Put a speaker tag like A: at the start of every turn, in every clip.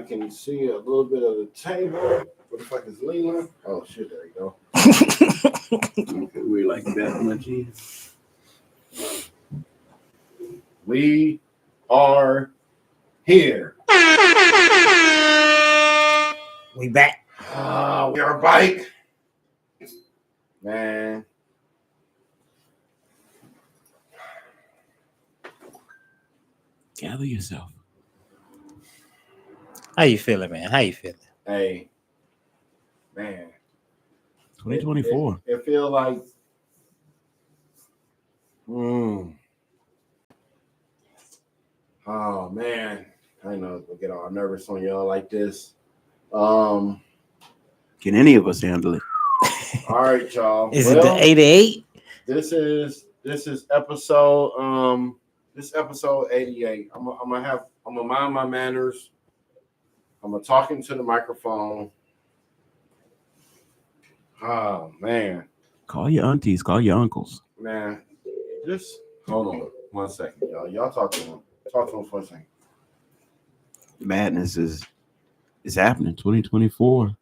A: I can see a little bit of the table. What the fuck is Leland? Oh shit, there you go.
B: Okay, we like that much.
A: We are here.
C: We back.
A: We are back. Man.
B: Gather yourself.
C: How you feeling, man? How you feeling?
A: Hey. Man.
B: 2024.
A: It feel like Oh man. I know we'll get all nervous on y'all like this.
B: Can any of us handle it?
A: All right, y'all.
C: Is it the 88?
A: This is episode this episode 88. I'm gonna mind my manners. I'm gonna talk into the microphone. Oh man.
B: Call your aunties, call your uncles.
A: Man, just hold on 1 second, y'all. Y'all talk to them. Talk to them for a second.
B: Madness is happening. 2024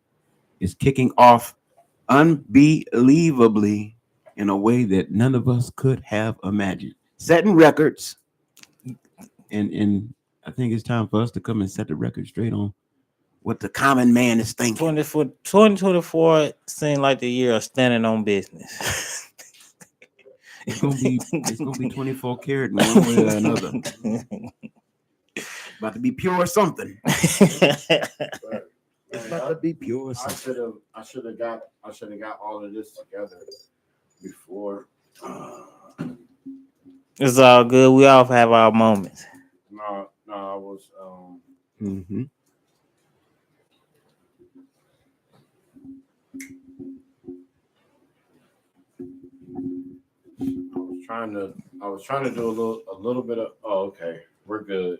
B: is kicking off unbelievably in a way that none of us could have imagined. Setting records. And I think it's time for us to come and set the record straight on what the common man is thinking.
C: 2024 seemed like the year of standing on business.
B: It's gonna be 24 karat in one way or another. About to be pure something. It's about to be pure something.
A: I should have got all of this together before.
C: It's all good. We all have our moments.
A: No, I was
B: Mm-hmm.
A: I was trying to do a little bit of. Oh, okay. We're good,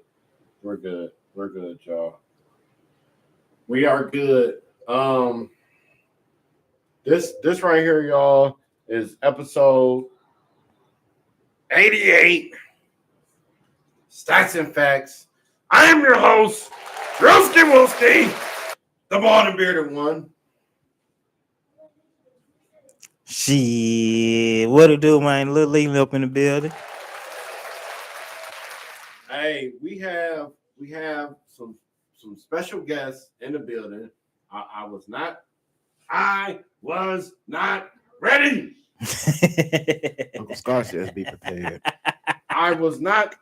A: y'all. We are good. This right here, y'all, is episode 88. Stats and Facts. I am your host, Roasty Woosty, the bald and bearded one.
C: Shit, what it do, man? Little Leland up in the building.
A: Hey, we have some special guests in the building. I was not ready.
B: Uncle Scar says be prepared.
A: I was not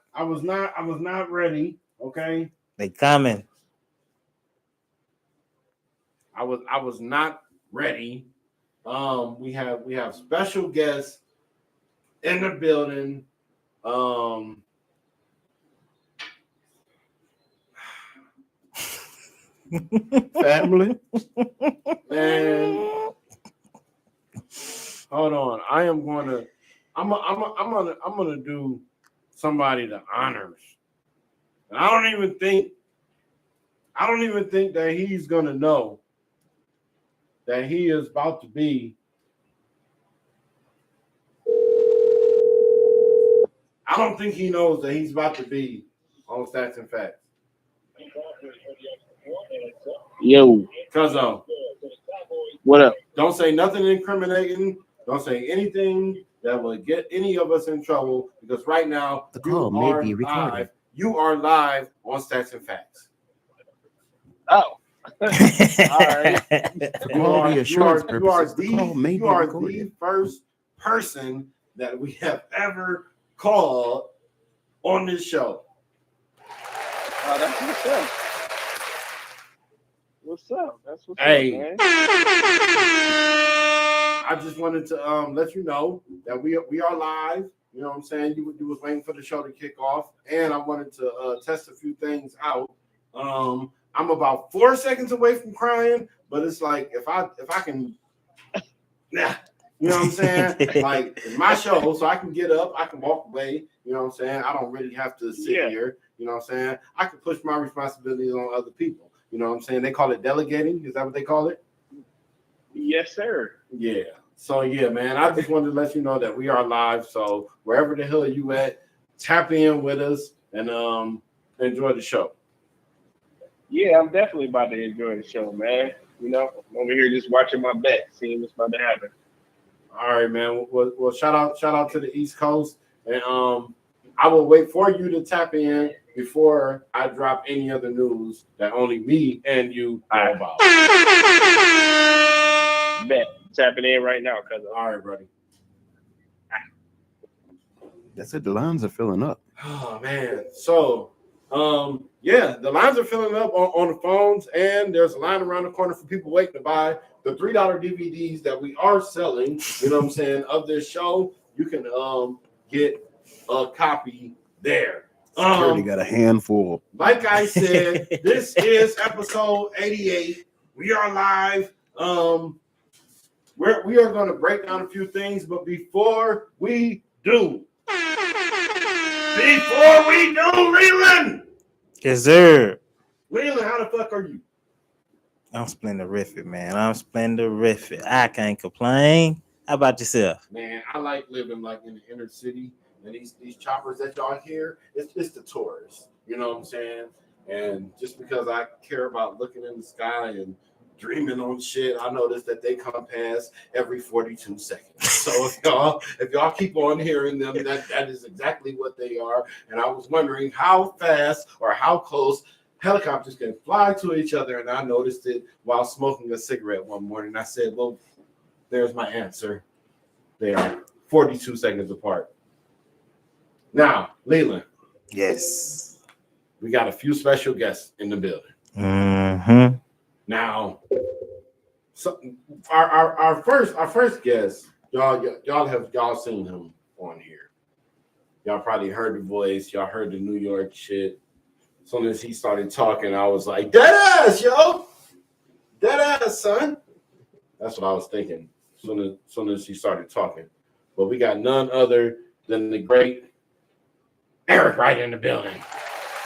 A: ready. Okay.
C: They coming.
A: I was not ready. We have special guests in the building.
B: Family.
A: Man, hold on. I'm gonna do somebody the honors. And I don't even think that he's gonna know that he is about to be. I don't think he knows that he's about to be on Stats and Facts.
D: Yo.
A: Cuzzo.
D: What up?
A: Don't say nothing incriminating. Don't say anything that will get any of us in trouble, because right now
B: The call may be recorded.
A: live. You are live on Stats and Facts.
D: Oh. All right.
A: You are the first person that we have ever called on this show.
D: Oh, that's what's up. What's up? That's what's
A: Hey.
D: up, man.
A: I just wanted to let you know that we are live. You know what I'm saying? You was waiting for the show to kick off, and I wanted to test a few things out. I'm about 4 seconds away from crying, but it's like if I can, yeah, you know what I'm saying? Like it's my show, so I can get up, I can walk away. You know what I'm saying? I don't really have to sit here. You know what I'm saying? I can push my responsibilities on other people. You know what I'm saying? They call it delegating. Is that what they call it?
D: Yes, sir.
A: Yeah. So yeah, man, I just wanted to let you know that we are live. So wherever the hell you at, tap in with us and enjoy the show.
D: Yeah, I'm definitely about to enjoy the show, man. You know, I'm over here just watching my bet, seeing what's about to happen.
A: All right, man. Well, shout out to the East Coast, and I will wait for you to tap in before I drop any other news that only me and you know about.
D: Bet. Tapping in right now, cuz.
A: All right, buddy.
B: That's it. The lines are filling up.
A: Oh man. So yeah, the lines are filling up on the phones, and there's a line around the corner for people waiting to buy the $3 DVDs that we are selling, you know what I'm saying, of this show. You can get a copy there.
B: Security got a handful.
A: Like I said, this is episode 88. We are live. We are going to break down a few things, but before we do, Leland!
C: Yes, sir.
A: Leland, how the fuck are you?
C: I'm splendorific, man. I'm splendorific. I can't complain. How about yourself?
A: Man, I like living like in the inner city, and these choppers that y'all hear, it's the tourists. You know what I'm saying? And just because I care about looking in the sky and dreaming on shit, I notice that they come past every 42 seconds. So if y'all keep on hearing them, that is exactly what they are. And I was wondering how fast or how close helicopters can fly to each other, and I noticed it while smoking a cigarette one morning. I said, well, there's my answer. They are 42 seconds apart. Now, Leland.
C: Yes.
A: We got a few special guests in the building.
C: Mm-hmm.
A: Now, so our first guest, y'all seen him on here. Y'all probably heard the voice. Y'all heard the New York shit. As soon as he started talking, I was like, dead ass, yo, dead ass, son. That's what I was thinking. As soon as he started talking, but we got none other than the great Eric right in the building.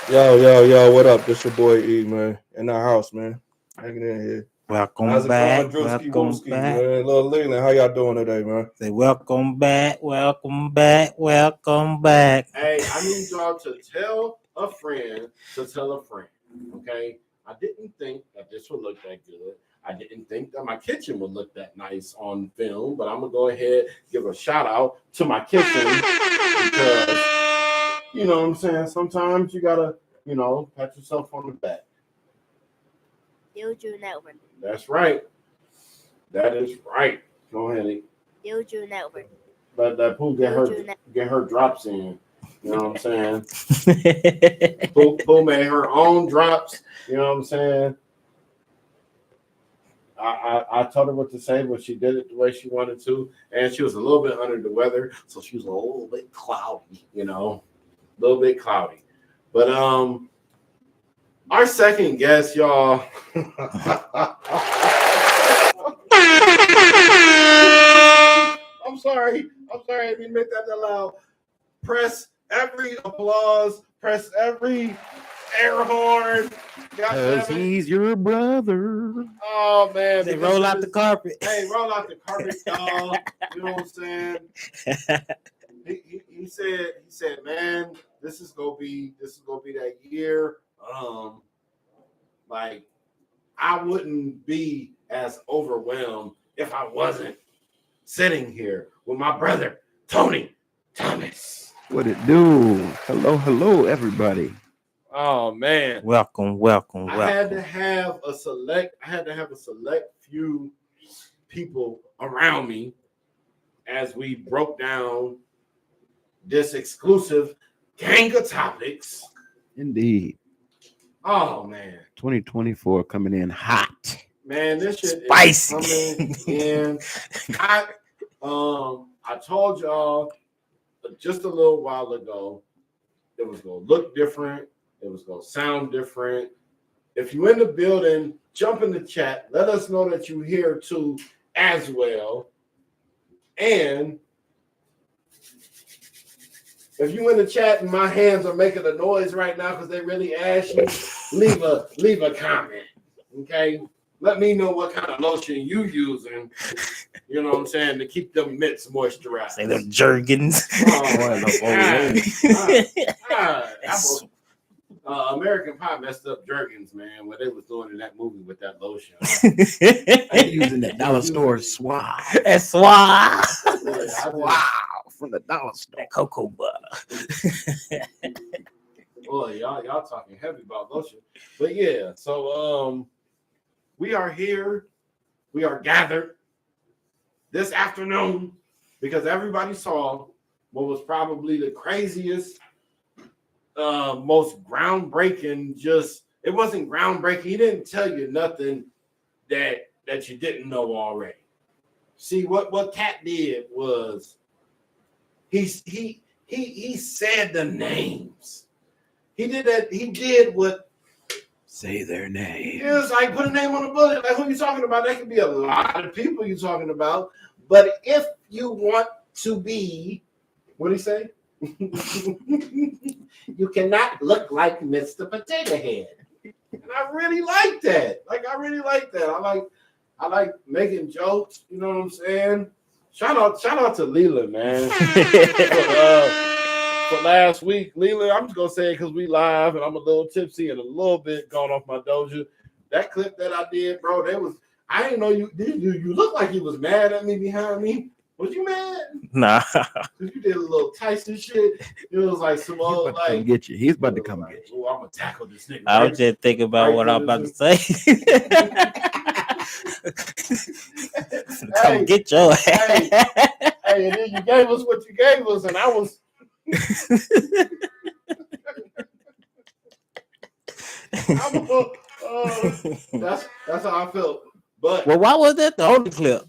E: Yo, what up? This your boy E, man. In the house, man. Hanging in here.
C: Welcome
E: How's it
C: back.
E: going,
C: Welcome
E: Drewski,
C: back.
E: man? Little Leland, how y'all doing today, man?
C: Say welcome back. Welcome back. Welcome back.
A: Hey, I need y'all to tell a friend to tell a friend, okay? I didn't think that this would look that good. I didn't think that my kitchen would look that nice on film, but I'm going to go ahead and give a shout out to my kitchen because, you know what I'm saying, sometimes you got to, pat yourself on the back.
F: Dojo Network.
A: That's right. That is right. Go ahead.
F: Dojo Network.
A: Let that Pooh get her drops in. You know what I'm saying? Pooh made her own drops. You know what I'm saying? I told her what to say, but she did it the way she wanted to, and she was a little bit under the weather, so she was a little bit cloudy. A little bit cloudy. But our second guest, y'all. I'm sorry. I didn't make that loud. Press every applause. Press every air horn.
B: Because he's your brother.
A: Oh, man.
C: They roll out the carpet.
A: Hey, roll out the carpet, y'all. You know what I'm saying? He said, man, this is gonna be that year. Like, I wouldn't be as overwhelmed if I wasn't sitting here with my brother, Tony Thomas.
B: What it do? Hello, everybody.
A: Oh man.
C: Welcome.
A: I had to have a select few people around me as we broke down this exclusive gang of topics.
B: Indeed.
A: Oh man.
B: 2024 coming in hot.
A: Man, this shit
C: Spicy.
A: is coming in. I told y'all just a little while ago it was gonna look different, it was gonna sound different. If you in the building, jump in the chat. Let us know that you're here too as well. And if you in the chat and my hands are making a noise right now because they really asked you, leave a comment. Okay? Let me know what kind of lotion you using, you know what I'm saying, to keep them mitts moisturized.
C: Say them Jergens.
A: American Pie messed up Jergens, man, what they was doing in that movie with that lotion.
B: They using that dollar store swab.
C: That's why.
B: Swab from the dollar store.
C: That cocoa butter.
A: Boy, y'all talking heavy about lotion. But yeah, so we are here. We are gathered this afternoon because everybody saw what was probably the craziest, most groundbreaking. It wasn't groundbreaking. He didn't tell you nothing that you didn't know already. See what Katt did was he said the names. He did that. He did what.
B: Say their name.
A: It was like put a name on a bullet. Like who you talking about? That could be a lot of people you talking about. But if you want to be, what did he say? You cannot look like Mr. Potato Head. And I really like that. I like making jokes. You know what I'm saying? Shout out to Leela, man. For last week, Leela, I'm just gonna say it because we live and I'm a little tipsy and a little bit gone off my doja. That clip that I did, bro, I didn't know you look like you was mad at me behind me. Was you mad?
C: Nah.
A: You did a little Tyson shit. It was like some old
B: Come
A: like
B: get you. He's about to come get you.
A: Oh, I'm gonna tackle this nigga.
C: I was just thinking about
A: right
C: what I'm about to say. Come
A: Hey,
C: get your ass.
A: Hey, and then you gave us what you gave us, and I was that's how I felt. But
C: Well, why was that the only clip?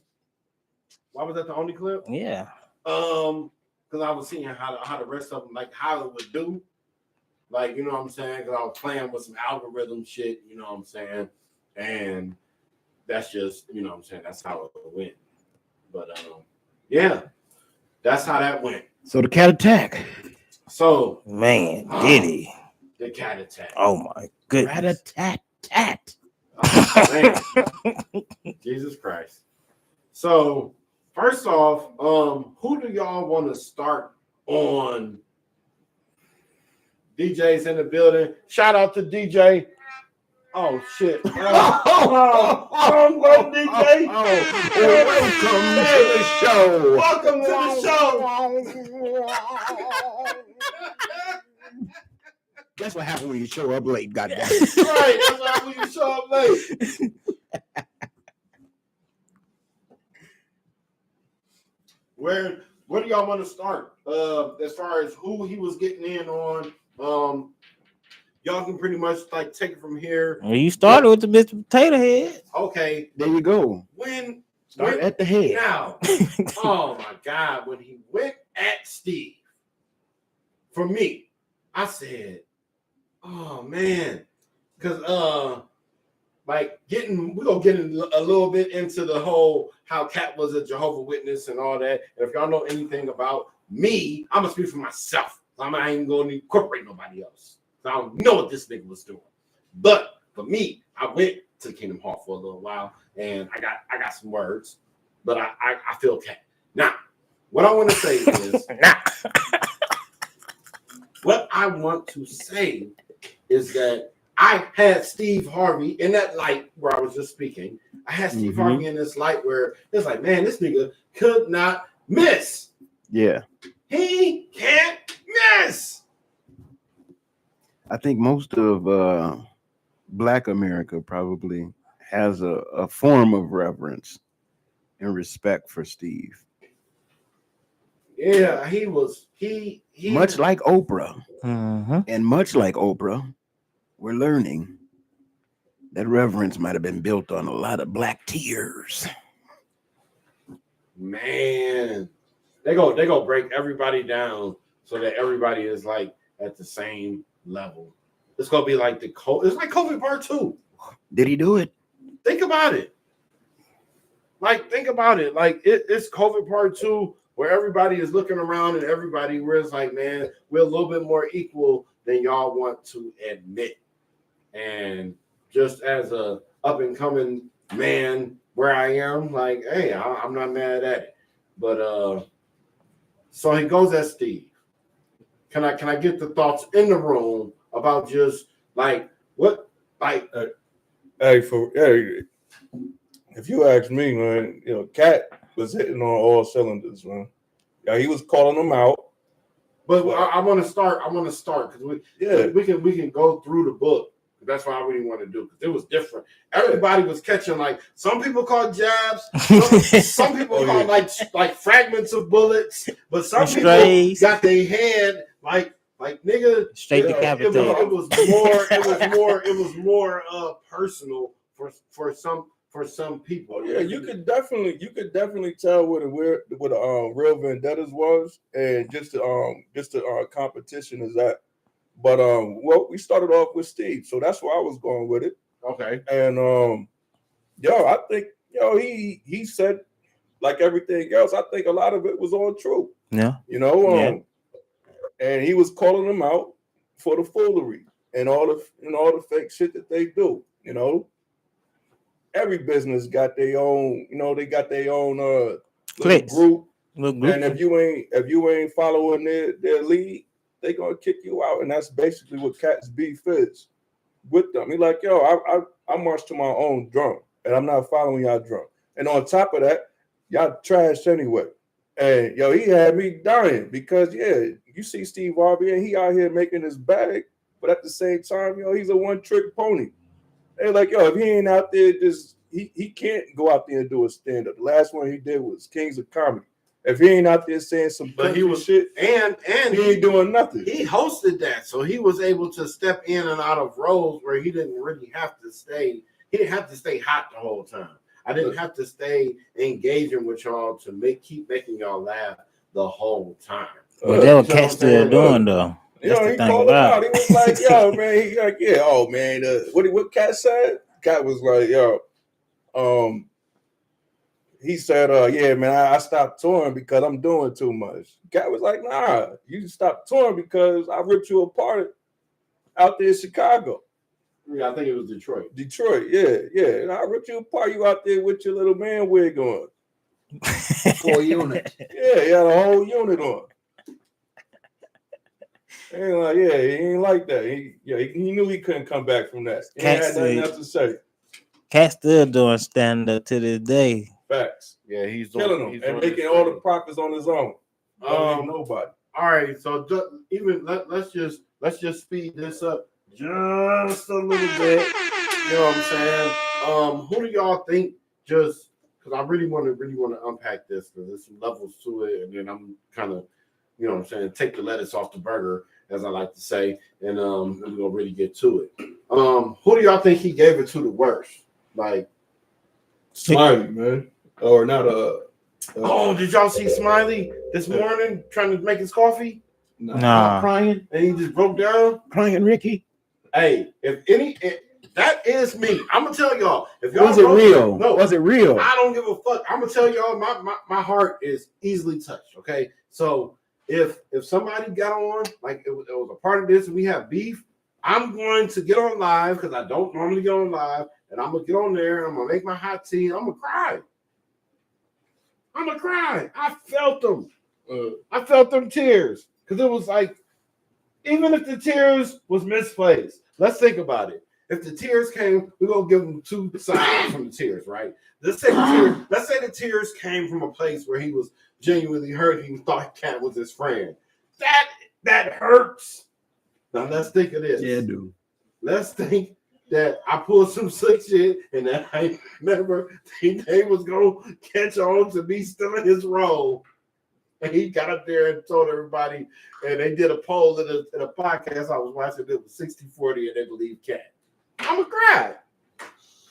A: why was that the only clip?
C: Yeah.
A: Because I was seeing how the rest of them, like how it would do. Like, you know what I'm saying? Because I was playing with some algorithm shit, you know what I'm saying? And that's just, you know what I'm saying? That's how it went. But yeah, that's how that went.
B: So the cat attack.
A: So
C: Man, did he?
A: the cat attack.
C: Oh my goodness.
B: Rat-a-tat-tat.
A: Oh, man. Jesus Christ. So first off, who do y'all want to start on? DJ's in the building. Shout out to DJ. Oh shit. DJ. Welcome to the show.
B: That's what happens when you show up late, goddamn.
A: Right, that's why when you show up late. Where do y'all want to start? As far as who he was getting in on, y'all can pretty much like take it from here.
C: Well, you started with the Mr. Potato Head.
A: Okay,
B: There you go. Start at the head.
A: Now, oh my God, when he went at Steve, for me, I said, oh man, because like we're gonna get in a little bit into the whole how Katt was a Jehovah's Witness and all that. And if y'all know anything about me, I'm gonna speak for myself. I'm not even gonna incorporate nobody else. So I don't know what this nigga was doing. But for me, I went to the Kingdom Hall for a little while and I got some words, but I feel Katt. Now, what I want to say is what I want to say is that I had Steve Harvey in that light where I was just speaking. I had Steve Harvey in this light where it's like, man, this nigga could not miss.
B: Yeah.
A: He can't miss.
B: I think most of Black America probably has a form of reverence and respect for Steve.
A: Yeah, he was
B: Much like Oprah,
C: Mm-hmm.
B: and much like Oprah, we're learning that reverence might have been built on a lot of black tears.
A: Man, they go break everybody down so that everybody is like at the same level. It's gonna be like it's like COVID part 2.
B: Did he do it?
A: Think about it. Think about it. It's COVID part 2 where everybody is looking around and everybody where it's like, man, we're a little bit more equal than y'all want to admit. And just as a up and coming man where I am, like, hey, I'm not mad at it. But so he goes at Steve. Can I get the thoughts in the room about just like what, like
E: Hey, if you ask me, man, Katt was hitting on all cylinders, man. Yeah, he was calling them out.
A: But I want to start because we can go through the book. That's what I really want to do because it was different. Everybody was catching some people called jabs, some people called like fragments of bullets, but some people got their hand like nigga
C: straight decapitated.
A: It was more personal for some people.
E: Oh, yeah, you could definitely tell what a real vendettas was, and just the competition is that. But well, we started off with Steve, so that's where I was going with it.
A: Okay.
E: And I think he said like everything else. I think a lot of it was all true.
C: Yeah.
E: And he was calling them out for the foolery and all the fake shit that they do. Every business got their own. They got their own little group. And if you ain't following their lead, they gonna kick you out, and that's basically what Katt's beef is with them. He like, I march to my own drum, and I'm not following y'all drum. And on top of that, y'all trash anyway. And he had me dying because you see Steve Harvey, and he out here making his bag, but at the same time, he's a one-trick pony. They're like, if he ain't out there, he can't go out there and do a stand-up. The last one he did was Kings of Comedy. If he ain't out there saying some shit,
A: and
E: he ain't doing nothing.
A: He hosted that, so he was able to step in and out of roles where he didn't really have to stay. He didn't have to stay hot the whole time. I didn't have to stay engaging with y'all to keep making y'all laugh the whole time.
C: But that was Katt still doing though.
E: That's the thing about it. He was like, "Yo, man," he like, "Yeah, oh man." What Katt said? Katt was like, "Yo, he said, yeah, man, I stopped touring because I'm doing too much." Katt was like, "Nah, you stopped touring because I ripped you apart out there in Chicago."
A: Yeah, I think it was Detroit.
E: Yeah. And I ripped you apart. You out there with your little man wig on.
B: 4 units.
E: Yeah, he had a whole unit on. And like, he ain't like that. He knew he couldn't come back from that. He had nothing else to say.
C: Katt still doing stand-up to this day.
E: Facts.
A: Yeah, he's
E: killing them and making all the profits on his own. Nobody.
A: All right, so let's just speed this up just a little bit. You know what I'm saying? Who do y'all think? Just because I really want to unpack this because there's some levels to it, and then I'm kind of, you know what I'm saying, take the lettuce off the burger, as I like to say, and we're gonna really get to it. Who do y'all think he gave it to the worst? Like
E: Smiley, man, or not
A: oh, did y'all see Smiley this morning trying to make his coffee?
C: Nah.
A: Crying, and he just broke down.
B: Crying Ricky.
A: Hey, that is me. I'm gonna tell y'all. If y'all
B: Was it real? No, was it real?
A: I don't give a fuck. I'm gonna tell y'all. My heart is easily touched. Okay, so if somebody got on like it was a part of this and we have beef, I'm going to get on live because I don't normally get on live, and I'm gonna get on there and I'm gonna make my hot tea. And I'm gonna cry. I felt them. I felt them tears because it was like, even if the tears was misplaced, let's think about it. If the tears came, we're gonna give them two sides from the tears, right? Let's say the tears came from a place where he was genuinely hurt. He thought Katt was his friend. That hurts. Now let's think of this.
B: Yeah, dude.
A: Let's think that I pulled some slick shit and that I never think they was gonna catch on to me still in his role. And he got up there and told everybody, and they did a poll in a podcast I was watching. It was 60-40, and they believe Katt. I'm gonna cry.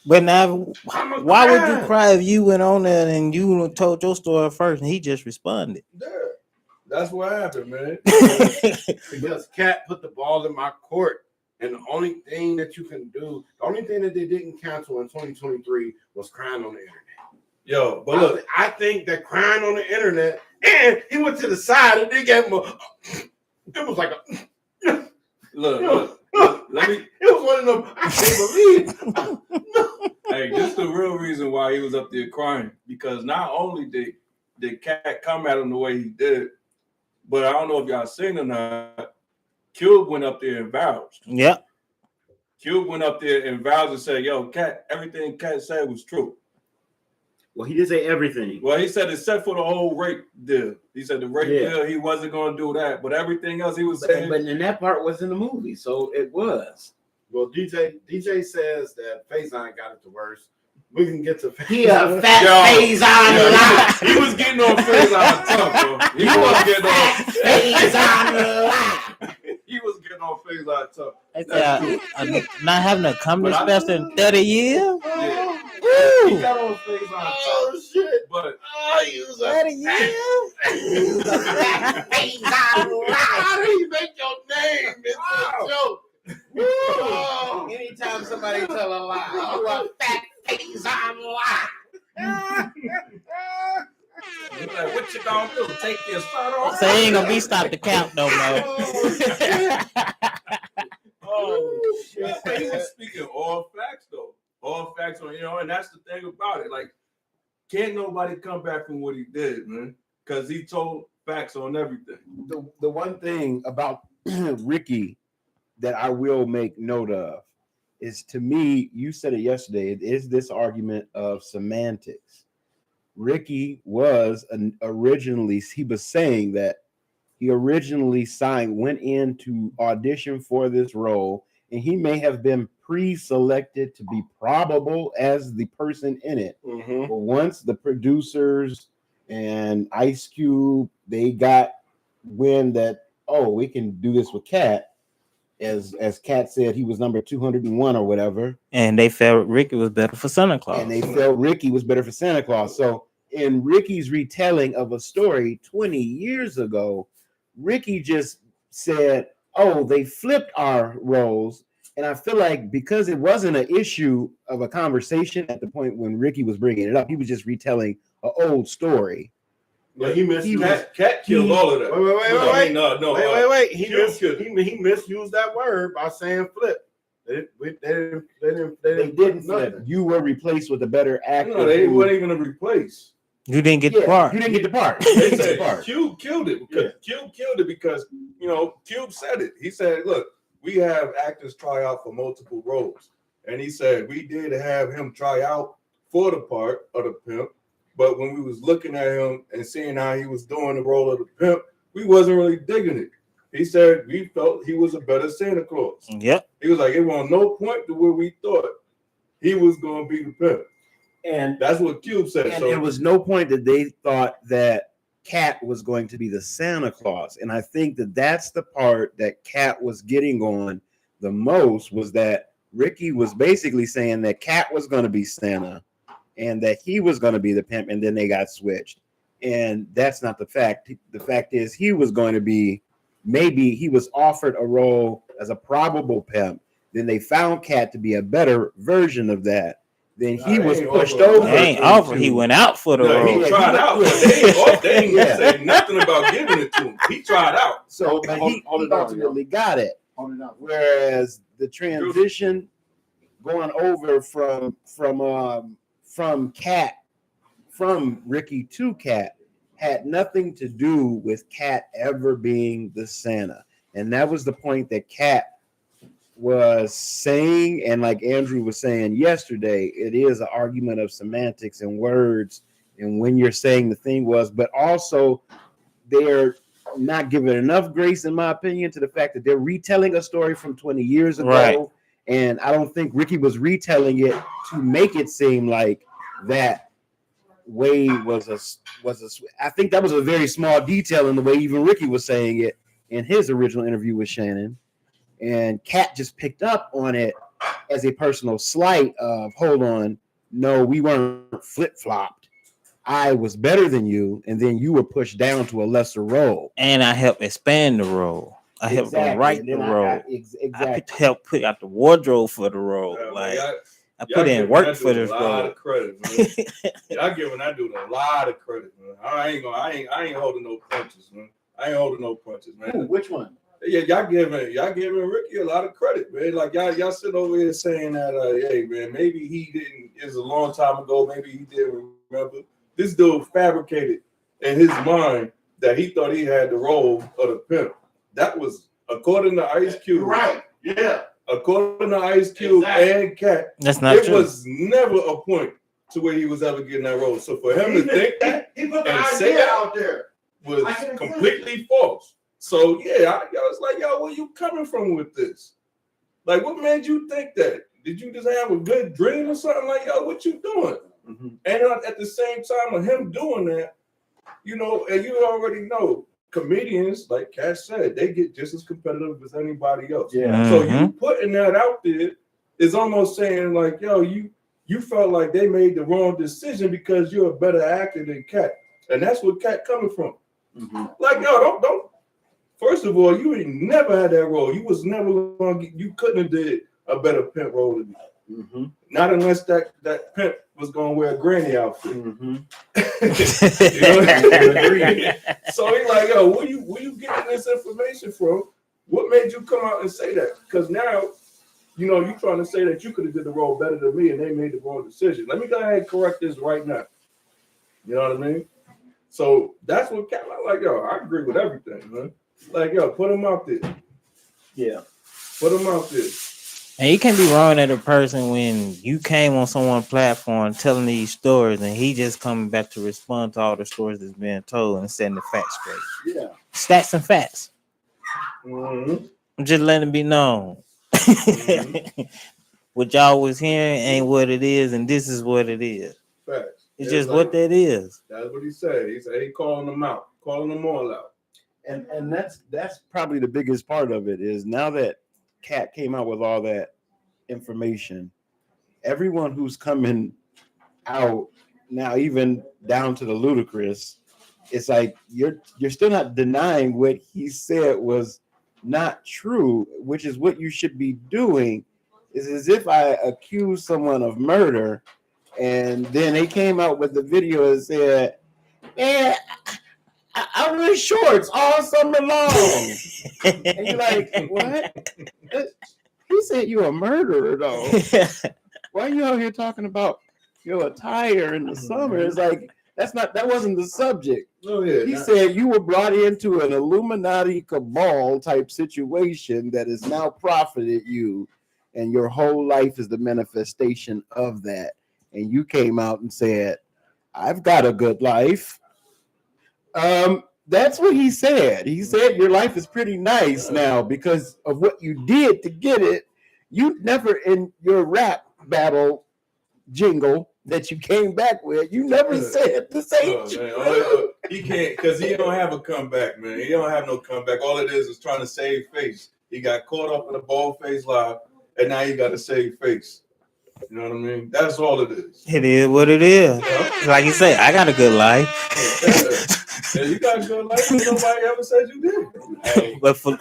C: But now, why would you cry if you went on there and you told your story first and he just responded?
E: Yeah, that's what happened, man.
A: Because Katt put the ball in my court. And the only thing that you can do, the only thing that they didn't cancel in 2023 was crying on the internet.
E: Yo, but look,
A: I think that crying on the internet, and he went to the side and they gave him it was like a
E: look, let me.
A: It was one of them. I can't believe.
E: Hey, this is the real reason why he was up there crying, because not only did Katt come at him the way he did, but I don't know if y'all seen or not. Cube went up there and vouched.
C: Yep.
E: Cube went up there and vouched and said, "Yo, Katt, everything Katt said was true."
B: Well, he did say everything.
E: Well, he said except for the whole rape deal. He said the rape deal, he wasn't going to do that, but everything else he was saying.
B: But and that part was in the movie, so it was.
A: Well, DJ says that Faison got it the worst. We can get to
B: He a fat Faison.
E: He was getting on Faison tough, bro. He was getting on
B: Faison.
E: He was getting on Faison tough.
C: Not having a comedy special in 30 years.
E: Yeah.
C: Woo.
E: He got on Faison tough.
A: Oh shit!
E: But
A: he was
C: 30 years.
A: How do you make your name? It's a joke.
B: Oh, anytime somebody tell a lie, you a fat Faison lie.
E: like, what you gonna do? Take your son off?
C: So he ain't gonna be stopped to count no more.
E: Oh shit! He was speaking all facts though. All facts on, and that's the thing about it. Like, can't nobody come back from what he did, man, because he told facts on everything.
B: The one thing about Ricky that I will make note of is, to me, you said it yesterday, it is this argument of semantics. Ricky was he was saying that he originally went in to audition for this role, and he may have been pre-selected to be probable as the person in it.
A: Mm-hmm.
B: But once the producers and Ice Cube, they got wind that, we can do this with Katt, as Katt said, he was number 201 or whatever.
C: And they felt Ricky was better for Santa Claus.
B: So in Ricky's retelling of a story 20 years ago, Ricky just said, they flipped our roles. And I feel like because it wasn't an issue of a conversation at the point when Ricky was bringing it up, he was just retelling an old story.
A: Yeah, he
E: Katt killed all of that.
A: Wait. He misused that word by saying flip. They
B: didn't flip. You were replaced with a better actor.
E: No, they weren't even a replace.
C: You didn't get the part.
B: You didn't get the part.
E: They said Cube killed it because Cube killed it because Cube said it. He said, "Look, we have actors try out for multiple roles," and he said we did have him try out for the part of the pimp. But when we was looking at him and seeing how he was doing the role of the pimp, we wasn't really digging it. He said we felt he was a better Santa Claus.
C: Yep.
E: He was like, it was no point to where we thought he was going to be the pimp.
B: And
E: that's what Cube said.
B: And there was no point that they thought that Katt was going to be the Santa Claus. And I think that that's the part that Katt was getting on the most, was that Ricky was basically saying that Katt was going to be Santa and that he was going to be the pimp, and then they got switched. And that's not the fact. The fact is he was going to be, maybe he was offered a role as a probable pimp. Then they found Katt to be a better version of that. Then he was pushed over.
C: He ain't offered. He went out for the role.
E: He tried out. They ain't say nothing about giving it to him. He tried out.
B: So he ultimately got it. Whereas the transition going over from Katt, from Ricky to Katt, had nothing to do with Katt ever being the Santa. And that was the point that Katt was saying, and like Andrew was saying yesterday, it is an argument of semantics and words and when you're saying the thing was, but also they're not giving enough grace, in my opinion, to the fact that they're retelling a story from 20 years ago.
C: Right.
B: And I don't think Ricky was retelling it to make it seem like that Wade was a. I think that was a very small detail in the way even Ricky was saying it in his original interview with Shannon, and Katt just picked up on it as a personal slight of, hold on, no, we weren't flip-flopped. I was better than you, and then you were pushed down to a lesser role.
C: And I helped expand the role. I helped them write the role. I helped put out the wardrobe for the role. I put in work for this role. A lot of credit,
E: man. Y'all giving that dude a lot of credit, man. I ain't holding no punches, man.
B: Ooh, which one?
E: Yeah, y'all giving Ricky a lot of credit, man. Like y'all sitting over here saying that, hey, man, maybe he didn't. It was a long time ago. Maybe he didn't remember. This dude fabricated in his mind that he thought he had the role of the pimp. That was according to Ice Cube,
A: right? Yeah.
E: According to Ice Cube and Katt,
C: that's not true.
E: It was never a point to where he was ever getting that role. So for him to think that
A: he put the
E: and say
A: idea
E: that
A: out there
E: was completely false. So yeah, I was like, yo, where you coming from with this? Like, what made you think that? Did you just have a good dream or something? Like, yo, what you doing? Mm-hmm. And at the same time of him doing that, you know, and you already know, comedians, like Katt said, they get just as competitive as anybody else.
B: Yeah.
C: Mm-hmm.
E: So you putting that out there is almost saying like, yo, you felt like they made the wrong decision because you're a better actor than Katt, and that's where Katt coming from. Mm-hmm. Like, yo, don't. First of all, you ain't never had that role. You was never gonna get. You couldn't have did a better pimp role than me. Mm-hmm. Not unless that pimp was gonna wear a granny outfit. Mm-hmm. You know what I mean? So he's like, yo, where you getting this information from? What made you come out and say that? Because now, you know, you trying to say that you could have did the role better than me and they made the wrong decision. Let me go ahead and correct this right now. You know what I mean? So that's what Katt like, yo, I agree with everything, man. Like, yo, put him out there. Yeah. Put him out there.
C: And you can't be wrong at a person when you came on someone's platform telling these stories and he just coming back to respond to all the stories that's being told and setting the facts straight.
E: Yeah.
C: Stats and facts.
E: Mm-hmm.
C: I'm just letting it be known. Mm-hmm. What y'all was hearing ain't what it is, and this is what it is.
E: Facts.
C: It's just like, what that is.
E: That's what he said. He said he calling them out, calling them all out.
B: And that's probably the biggest part of it is now that Katt came out with all that information, everyone who's coming out now, even down to the ludicrous, it's like you're still not denying what he said was not true, which is what you should be doing. Is as if I accuse someone of murder, and then they came out with the video and said, "Man, I wear shorts all summer long." And you're like, what? He said you're a murderer, though. Why are you out here talking about your attire in the summer? It's like that wasn't the subject.
E: Oh, yeah,
B: he said you were brought into an Illuminati cabal type situation that has now profited you, and your whole life is the manifestation of that. And you came out and said, "I've got a good life." That's what he said. He said your life is pretty nice now because of what you did to get it. You never in your rap battle jingle that you came back with, you never said the same.
E: He can't because he don't have a comeback, man. He don't have no comeback. All it is trying to save face. He got caught up in a bald face live, and now he got to save face. You know what I mean? That's all it is.
C: It is what it is. Like you say, I got a good life.
E: Yeah, you got a good life. Nobody ever said you did.
A: Hey.
C: But for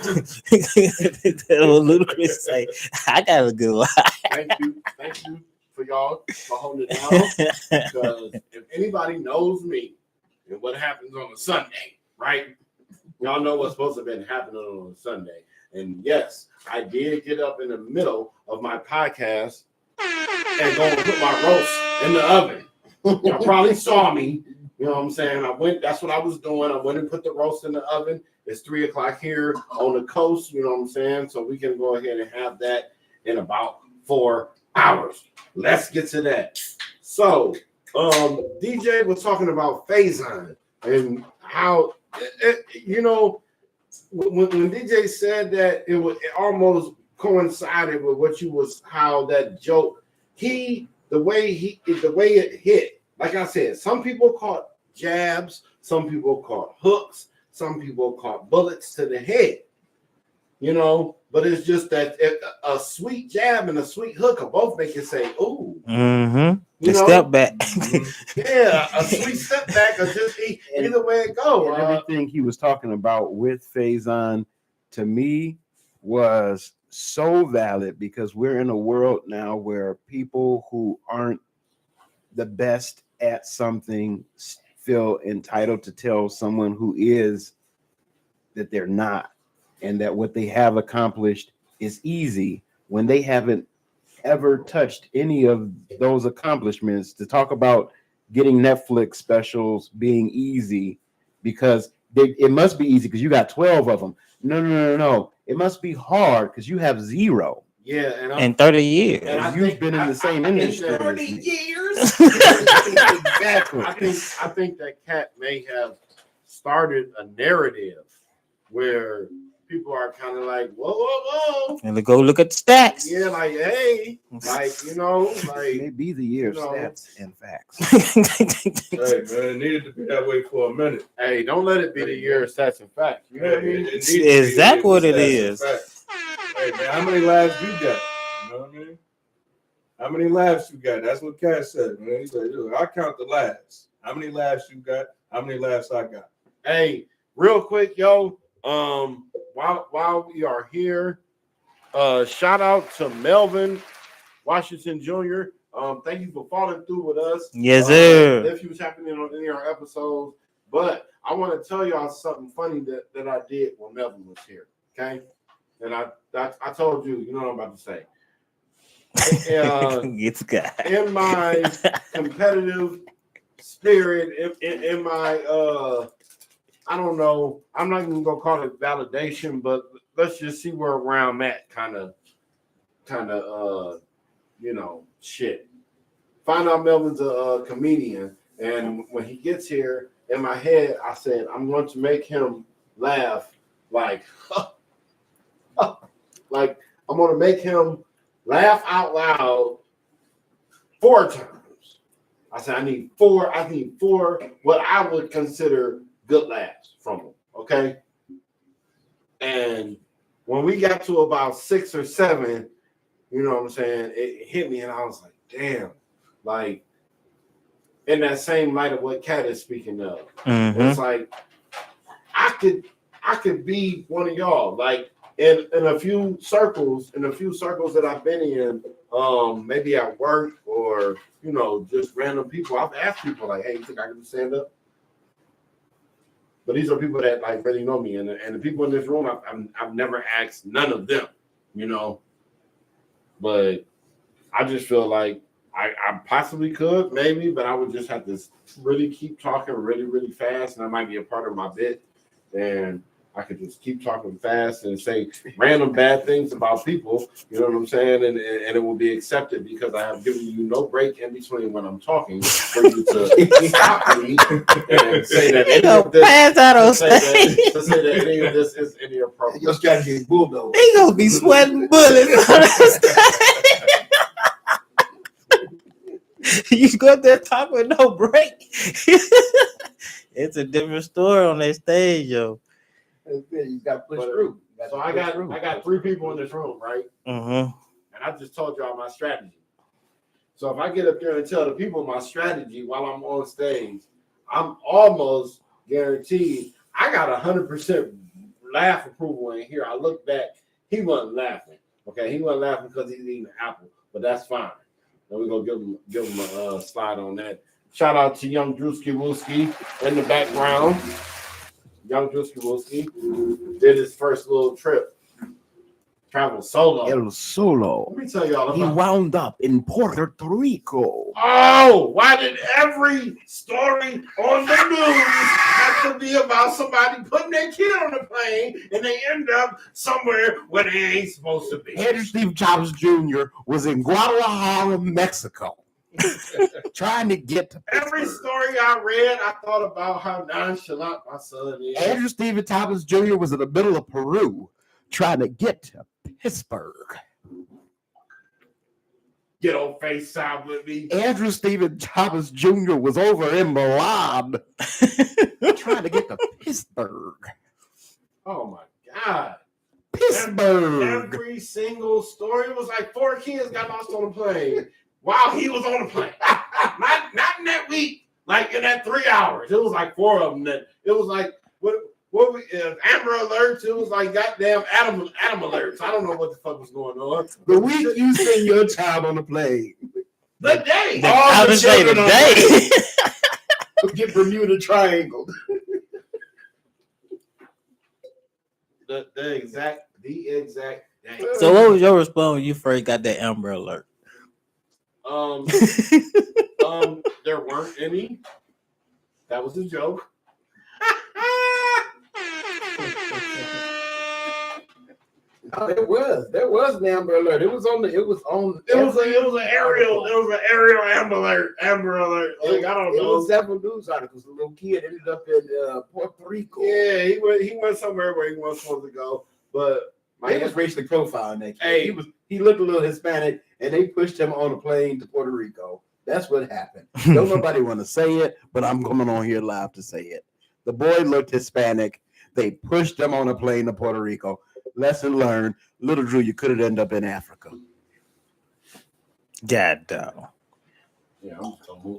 C: Ludacris say, I got a good life.
A: Thank you for y'all for holding it down. Because if anybody knows me and what happens on a Sunday, right? Y'all know what's supposed to have been happening on a Sunday. And yes, I did get up in the middle of my podcast and go and put my roast in the oven. Y'all probably saw me. You know what I'm saying? That's what I was doing. I went and put the roast in the oven. It's 3:00 here on the coast. You know what I'm saying? So we can go ahead and have that in about 4 hours. Let's get to that. So, DJ was talking about Faison and how, you know, when DJ said that it almost coincided with what how that joke, the way it hit. Like I said, some people caught jabs, some people caught hooks, some people caught bullets to the head, you know, but it's just that a sweet jab and a sweet hook will both make you say, ooh.
C: Mm-hmm.
A: You know?
C: Step back.
A: Yeah, a sweet step back or just either way it goes.
B: Everything he was talking about with Faison, to me, was so valid because we're in a world now where people who aren't the best at something feel entitled to tell someone who is that they're not, and that what they have accomplished is easy when they haven't ever touched any of those accomplishments. To talk about getting Netflix specials being easy because it must be easy because you got 12 of them. No. it must be hard because you have 0.
A: Yeah, and
C: in 30 years.
A: And
B: You've been in the same industry.
A: 30
B: years.
A: Exactly. I think that Katt may have started a narrative where people are kind of like, whoa.
C: And to go look at the stats.
A: Yeah, like, hey, like,
B: May be the year of stats and facts.
E: Hey man, it needed to be that way for a minute.
A: Hey, don't let it be the year of stats and facts. You know what I mean?
C: Is that what it is?
E: Hey man, how many laughs you got? You know what I mean? How many laughs you got? That's what Katt said, man. He said, I count the laughs. How many laughs you got? How many laughs I got?
A: Hey, real quick, yo. While we are here, shout out to Melvin Washington Jr. Thank you for following through with us.
C: Yes, sir.
A: If you was happening on any of our episodes, but I want to tell y'all something funny that I did when Melvin was here. Okay, and I told you, you know what I'm about to say.
C: It's good.
A: In my competitive spirit, in my I don't know. I'm not even gonna call it validation, but let's just see where I'm at. Kind of, shit. Find out Melvin's a comedian, and when he gets here, in my head, I said I'm going to make him laugh, like I'm gonna make him laugh out loud 4 times. I said I need 4 what I would consider good laughs from him, okay? And when we got to about 6 or 7, you know what I'm saying, it hit me and I was like, damn, like in that same light of what Katt is speaking of.
C: Mm-hmm.
A: It's like I could be one of y'all, like in a few circles that I've been in, maybe at work or just random people. I've asked people like, hey, you think I can do stand up? But these are people that like really know me, and the people in this room, I've never asked none of them, But I just feel like I possibly could, maybe, but I would just have to really keep talking really, really fast, and that might be a part of my bit. And I could just keep talking fast and say random bad things about people, you know what I'm saying? And it will be accepted because I have given you no break in between when I'm talking for you to stop me and say that any of this, to say that any of this is inappropriate.
B: Your strategy is bulldog.
C: They gonna be sweating bullets on the stage. You go there talking with no break. It's a different story on that stage, yo.
B: You got to push through.
A: So I got 3 people in this room, right?
C: Mm-hmm.
A: And I just told y'all my strategy. So if I get up there and tell the people my strategy while I'm on stage, I'm almost guaranteed I got 100% laugh approval in here. I look back, he wasn't laughing. Okay, he wasn't laughing because he's eating an apple, but that's fine. And we're gonna give him a slide on that. Shout out to Young Drewski Wooski in the background. Young Drewski Wooski did his first little trip. Traveled solo.
B: El Solo.
A: Let me tell y'all about
B: He wound up in Puerto Rico.
A: Oh, why did every story on the news have to be about somebody putting their kid on a plane and they end up somewhere where they ain't supposed to be?
B: Andrew Steve Chavez Jr. was in Guadalajara, Mexico, trying to get to
A: Every
B: Pittsburgh.
A: story I read, I thought about how nonchalant my son is.
B: Andrew Stephen Thomas Jr. was in the middle of Peru, trying to get to Pittsburgh.
A: Get on FaceTime with me.
B: Andrew Stephen Thomas Jr. was over in Milan, trying to get to Pittsburgh.
A: Oh my God.
B: Pittsburgh.
A: Every single story, it was like 4 kids got lost on a plane while he was on the plane. not in that week, like in that 3 hours. It was like 4 of them. It was like what we Amber Alerts. It was like goddamn Adam Alerts. I don't know what the fuck was going on.
B: The week you spend your time on the plane.
A: The day.
C: I would say the day.
B: Get Bermuda Triangle.
A: The exact day.
C: So what was your response when you first got that Amber Alert?
A: There weren't any. That was a joke.
B: Oh, there was an Amber Alert. It was an
A: aerial Amber Alert. Like, I don't know.
B: It was several news articles. The little kid ended up in Puerto Rico.
A: Yeah, he went somewhere where he wasn't supposed to go. But
B: he was racially profiling that kid. He looked a little Hispanic, and they pushed him on a plane to Puerto Rico. That's what happened. Don't nobody want to say it, but I'm coming on here live to say it. The boy looked Hispanic. They pushed him on a plane to Puerto Rico. Lesson learned. Little Drew, you could have ended up in Africa.
C: God dog.
A: Yeah,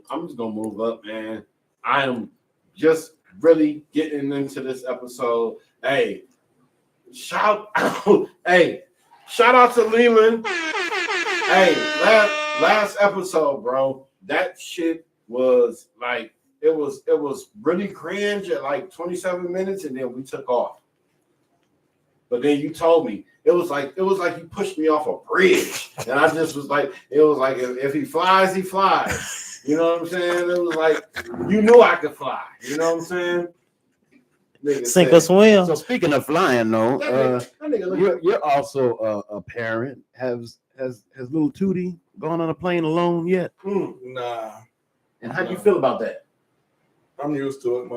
A: I'm just gonna move up, man. I am just really getting into this episode. Hey, shout out to Leland. Hey, last episode, bro. That shit was like it was really cringe at like 27 minutes, and then we took off. But then you told me it was like you pushed me off a bridge, and I just was like, it was like if he flies, he flies. You know what I'm saying? It was like you knew I could fly. You know what I'm saying?
C: Sink or swim.
B: So speaking of flying, though, you're also a parent. Has little Tootie gone on a plane alone yet?
E: Nah.
B: And how do you feel about that?
E: I'm used to it.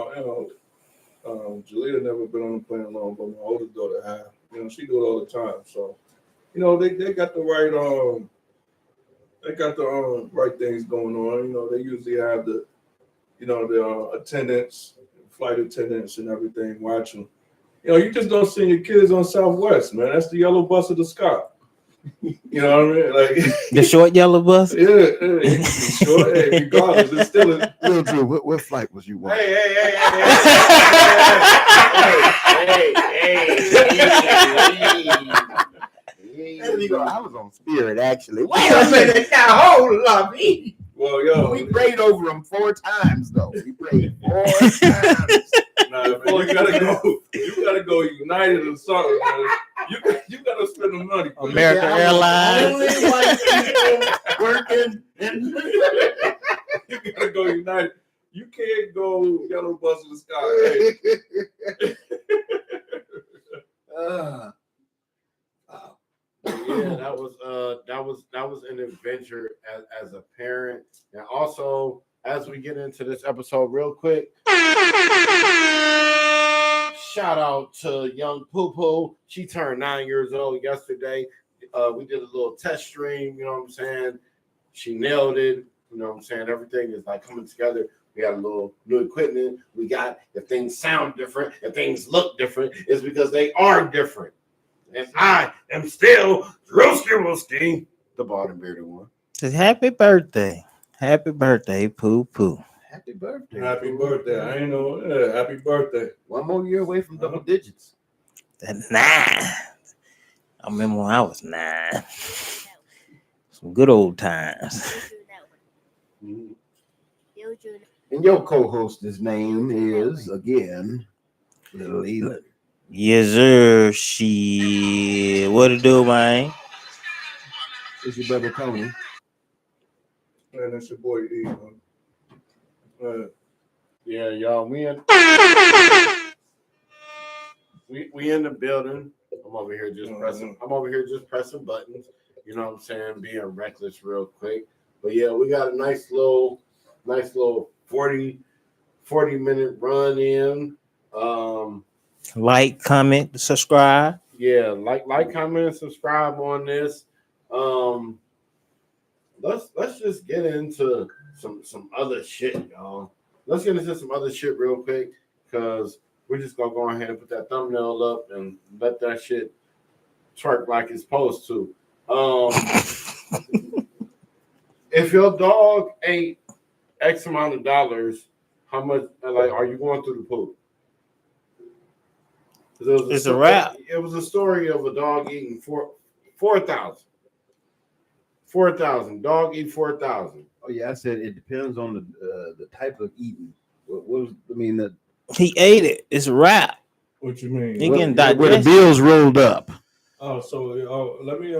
E: Jalea never been on a plane alone, but my oldest daughter have. She do it all the time. So, they got the right things going on. They usually have the attendants, flight attendants, and everything watching. You just don't send your kids on Southwest, man. That's the yellow bus of the sky. You know what I mean? Like
C: the short yellow bus.
E: Yeah, short. Regardless, it's still a
B: little Drew. What flight was you on?
A: Hey.
B: I was on Spirit actually. Wait a minute now, hold up, me.
E: Well,
B: we prayed over them 4 times though. We prayed 4 times.
E: Nah, man, you gotta go United or something, man. You gotta spend the money.
C: American Airlines.
B: Only white people working.
E: You gotta go United. You can't go yellow bus in the sky.
A: Yeah, that was an adventure as a parent, and also as we get into this episode real quick. Shout out to young Poo Poo. She turned 9 years old yesterday. We did a little test stream, you know what I'm saying? She nailed it, you know what I'm saying? Everything is like coming together. We got a little new equipment. We got, if things sound different, if things look different, it's because they are different. And I am still Roski, the bald and bearded one.
C: Happy birthday. Happy birthday, Poo Poo.
B: Happy birthday.
E: Happy birthday. I ain't know. Yeah, happy birthday.
B: 1 more year away from double digits.
C: At 9. I remember when I was 9. Some good old times.
B: And your co-host's name is, again, Little Leland.
C: Yes, sir. She. What to do, man?
B: It's your brother Tony.
E: And that's your boy E.
A: Yeah, y'all. We in the building. I'm over here just pressing buttons. You know what I'm saying? Being reckless real quick. But yeah, we got a nice little 40-minute run in.
C: Like, comment, subscribe.
A: Yeah, like, comment, and subscribe on this. Let's just get into some other shit, y'all. Let's get into some other shit real quick, because we're just gonna go ahead and put that thumbnail up and let that shit twerk like it's supposed to. If your dog ate X amount of dollars, how much are you going through the poop?
C: It's a wrap.
A: It was a story of a dog eating 4,000. 4,000. Dog eat 4,000.
B: Oh yeah, I said it depends on the type of eating.
C: He ate it. It's a wrap.
E: What you mean?
C: He getting digested.
B: Where the bills rolled up.
E: Oh, so let me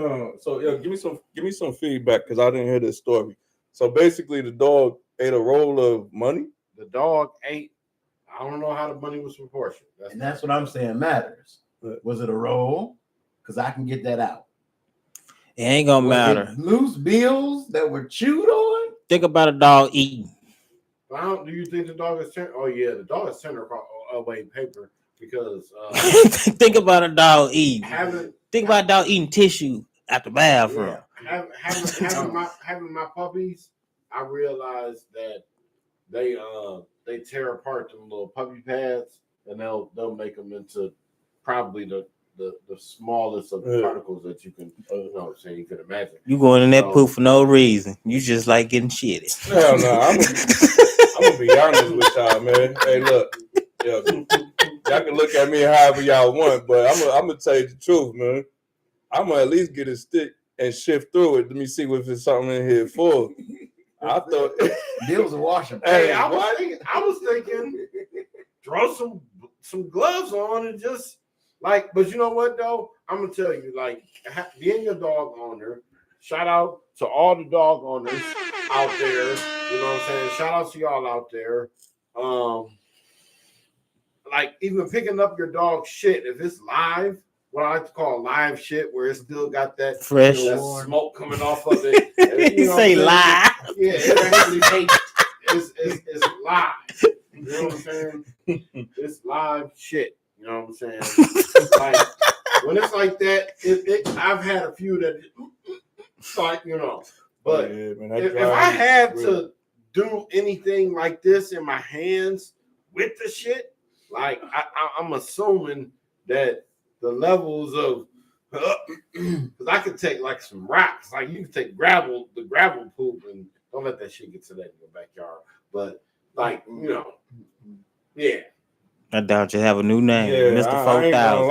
E: give me some feedback, because I didn't hear this story. So basically, the dog ate a roll of money.
A: The dog ate. I don't know how the money was proportioned.
B: That's what I'm saying matters. Was it a roll?
F: because I can get that out.
C: It ain't gonna
F: Was
C: matter.
F: it loose bills that were chewed on?
C: Think about a dog eating.
A: Do you think the dog is tender? Oh yeah, the dog is tender away paper because
C: Think about a dog eating. Think about a dog eating tissue at the bathroom.
A: Yeah. Having my puppies, I realized that they tear apart them little puppy pads and they'll make them into probably the smallest of the particles that you can you can imagine.
C: You going in that poop for no reason. You just like getting shitty.
E: Hell no, I'm gonna be honest with y'all, man. Hey, look, y'all can look at me however y'all want, but I'm gonna tell you the truth, man. I'm gonna at least get a stick and shift through it. Let me see if there's something in here for. I thought
F: Bills are washing.
A: Hey, I was thinking, throw some gloves on and just like. But you know what though? I'm gonna tell you, like, being your dog owner. Shout out to all the dog owners out there. You know what I'm saying? Shout out to y'all out there. Like even picking up your dog's shit if it's live. What I like to call live shit, where it still got that
C: fresh
A: that smoke coming off of it. You know
C: say live.
A: Yeah, it's live. You know what I'm saying? It's live shit. You know what I'm saying? Like when it's like that, I've had a few that like but if I had to do anything like this in my hands with the shit, like I'm assuming that the levels of because I could take like some rocks, like you can take the gravel poop, and don't let that shit get to that in your backyard. But like yeah.
C: I doubt you have a new name, Mr.
E: 4000.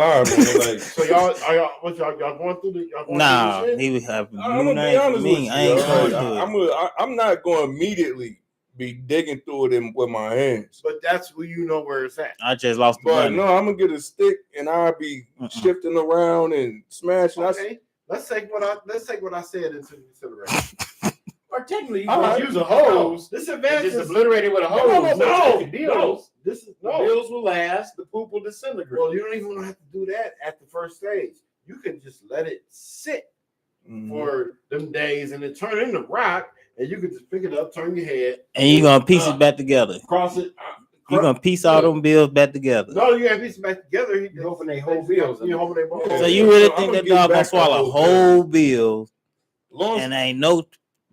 C: Like,
A: so y'all going through the?
C: Nah, he would have a new name for me. I ain't going through it.
E: I'm not going to immediately be digging through it with my hands.
A: But that's where you know where it's at.
C: I just lost the money.
E: No, I'm gonna get a stick and I'll be shifting around and smashing.
A: Okay, let's take what I said into consideration.
F: Or technically, you can use a hose.
A: This advantage
F: just obliterated with a hose.
A: No.
F: The bills will last. The poop will disintegrate.
A: Well, you don't even have to do that at the first stage. You can just let it sit for them days and then turn into rock, and you can just pick it up, turn your head,
C: and you're gonna piece it back together.
A: Cross it.
C: You're gonna piece all them bills back together.
A: No, you gotta piece it back together.
F: You're hoping they whole bills.
A: You're hoping they both.
C: So you really think that dog gonna swallow whole bills, and ain't no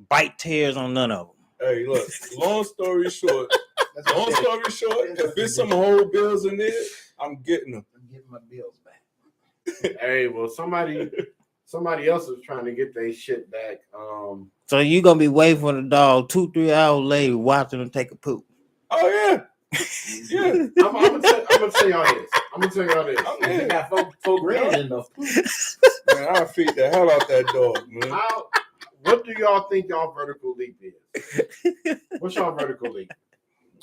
C: bite tears on none of them?
E: Hey, look. Long story short, if there's some whole bills in there, I'm getting them.
F: I'm getting my bills back.
A: Hey, well, somebody else is trying to get their shit back.
C: So you gonna be waiting for the dog 2-3 hours later, watching him take a poop?
E: Oh yeah.
A: Yeah. I'm gonna tell y'all this.
F: I got $4,000 in those.
E: Man, I'll feed the hell out that dog, man.
A: What do y'all think y'all vertical leap is? What's y'all vertical leap?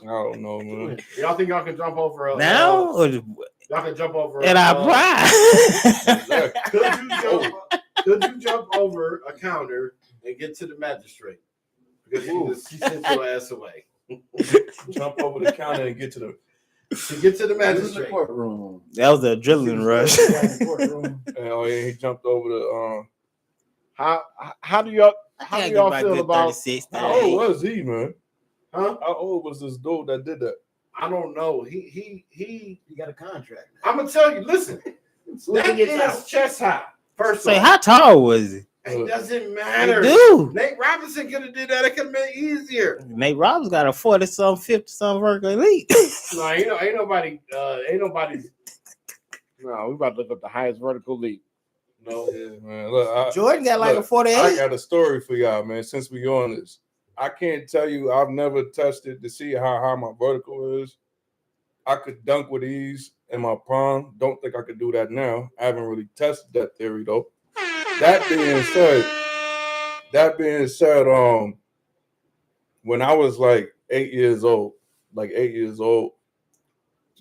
E: I don't know, man.
A: Y'all think y'all can jump over
C: now?
A: Y'all can jump over
C: and I
A: pride. Could you jump over a counter and get to the magistrate? Because she sent your ass away.
E: Jump over the counter and get to the
A: magistrate
F: courtroom.
C: That was an adrenaline rush.
E: Oh yeah, he jumped over the
A: How do y'all feel about
C: 36,
E: how old was he, man?
A: Huh?
E: How old was this dude that did that?
A: I don't know. He
F: got a contract.
A: I'm gonna tell you, listen, that is chest high. First
C: say, how tall was he?
A: It doesn't matter.
C: Dude,
A: Nate Robinson could have did that. It could have been easier.
C: Nate Robinson got a 40-some, 50-some vertical elite.
A: No, ain't nobody. No, we about to look up the highest vertical leap. No,
E: yeah, man. Look,
C: Jordan got like a 48.
E: I got a story for y'all, man. Since we on this, I can't tell you. I've never tested to see how high my vertical is. I could dunk with ease in my prime. Don't think I could do that now. I haven't really tested that theory though. That being said, when I was like 8 years old,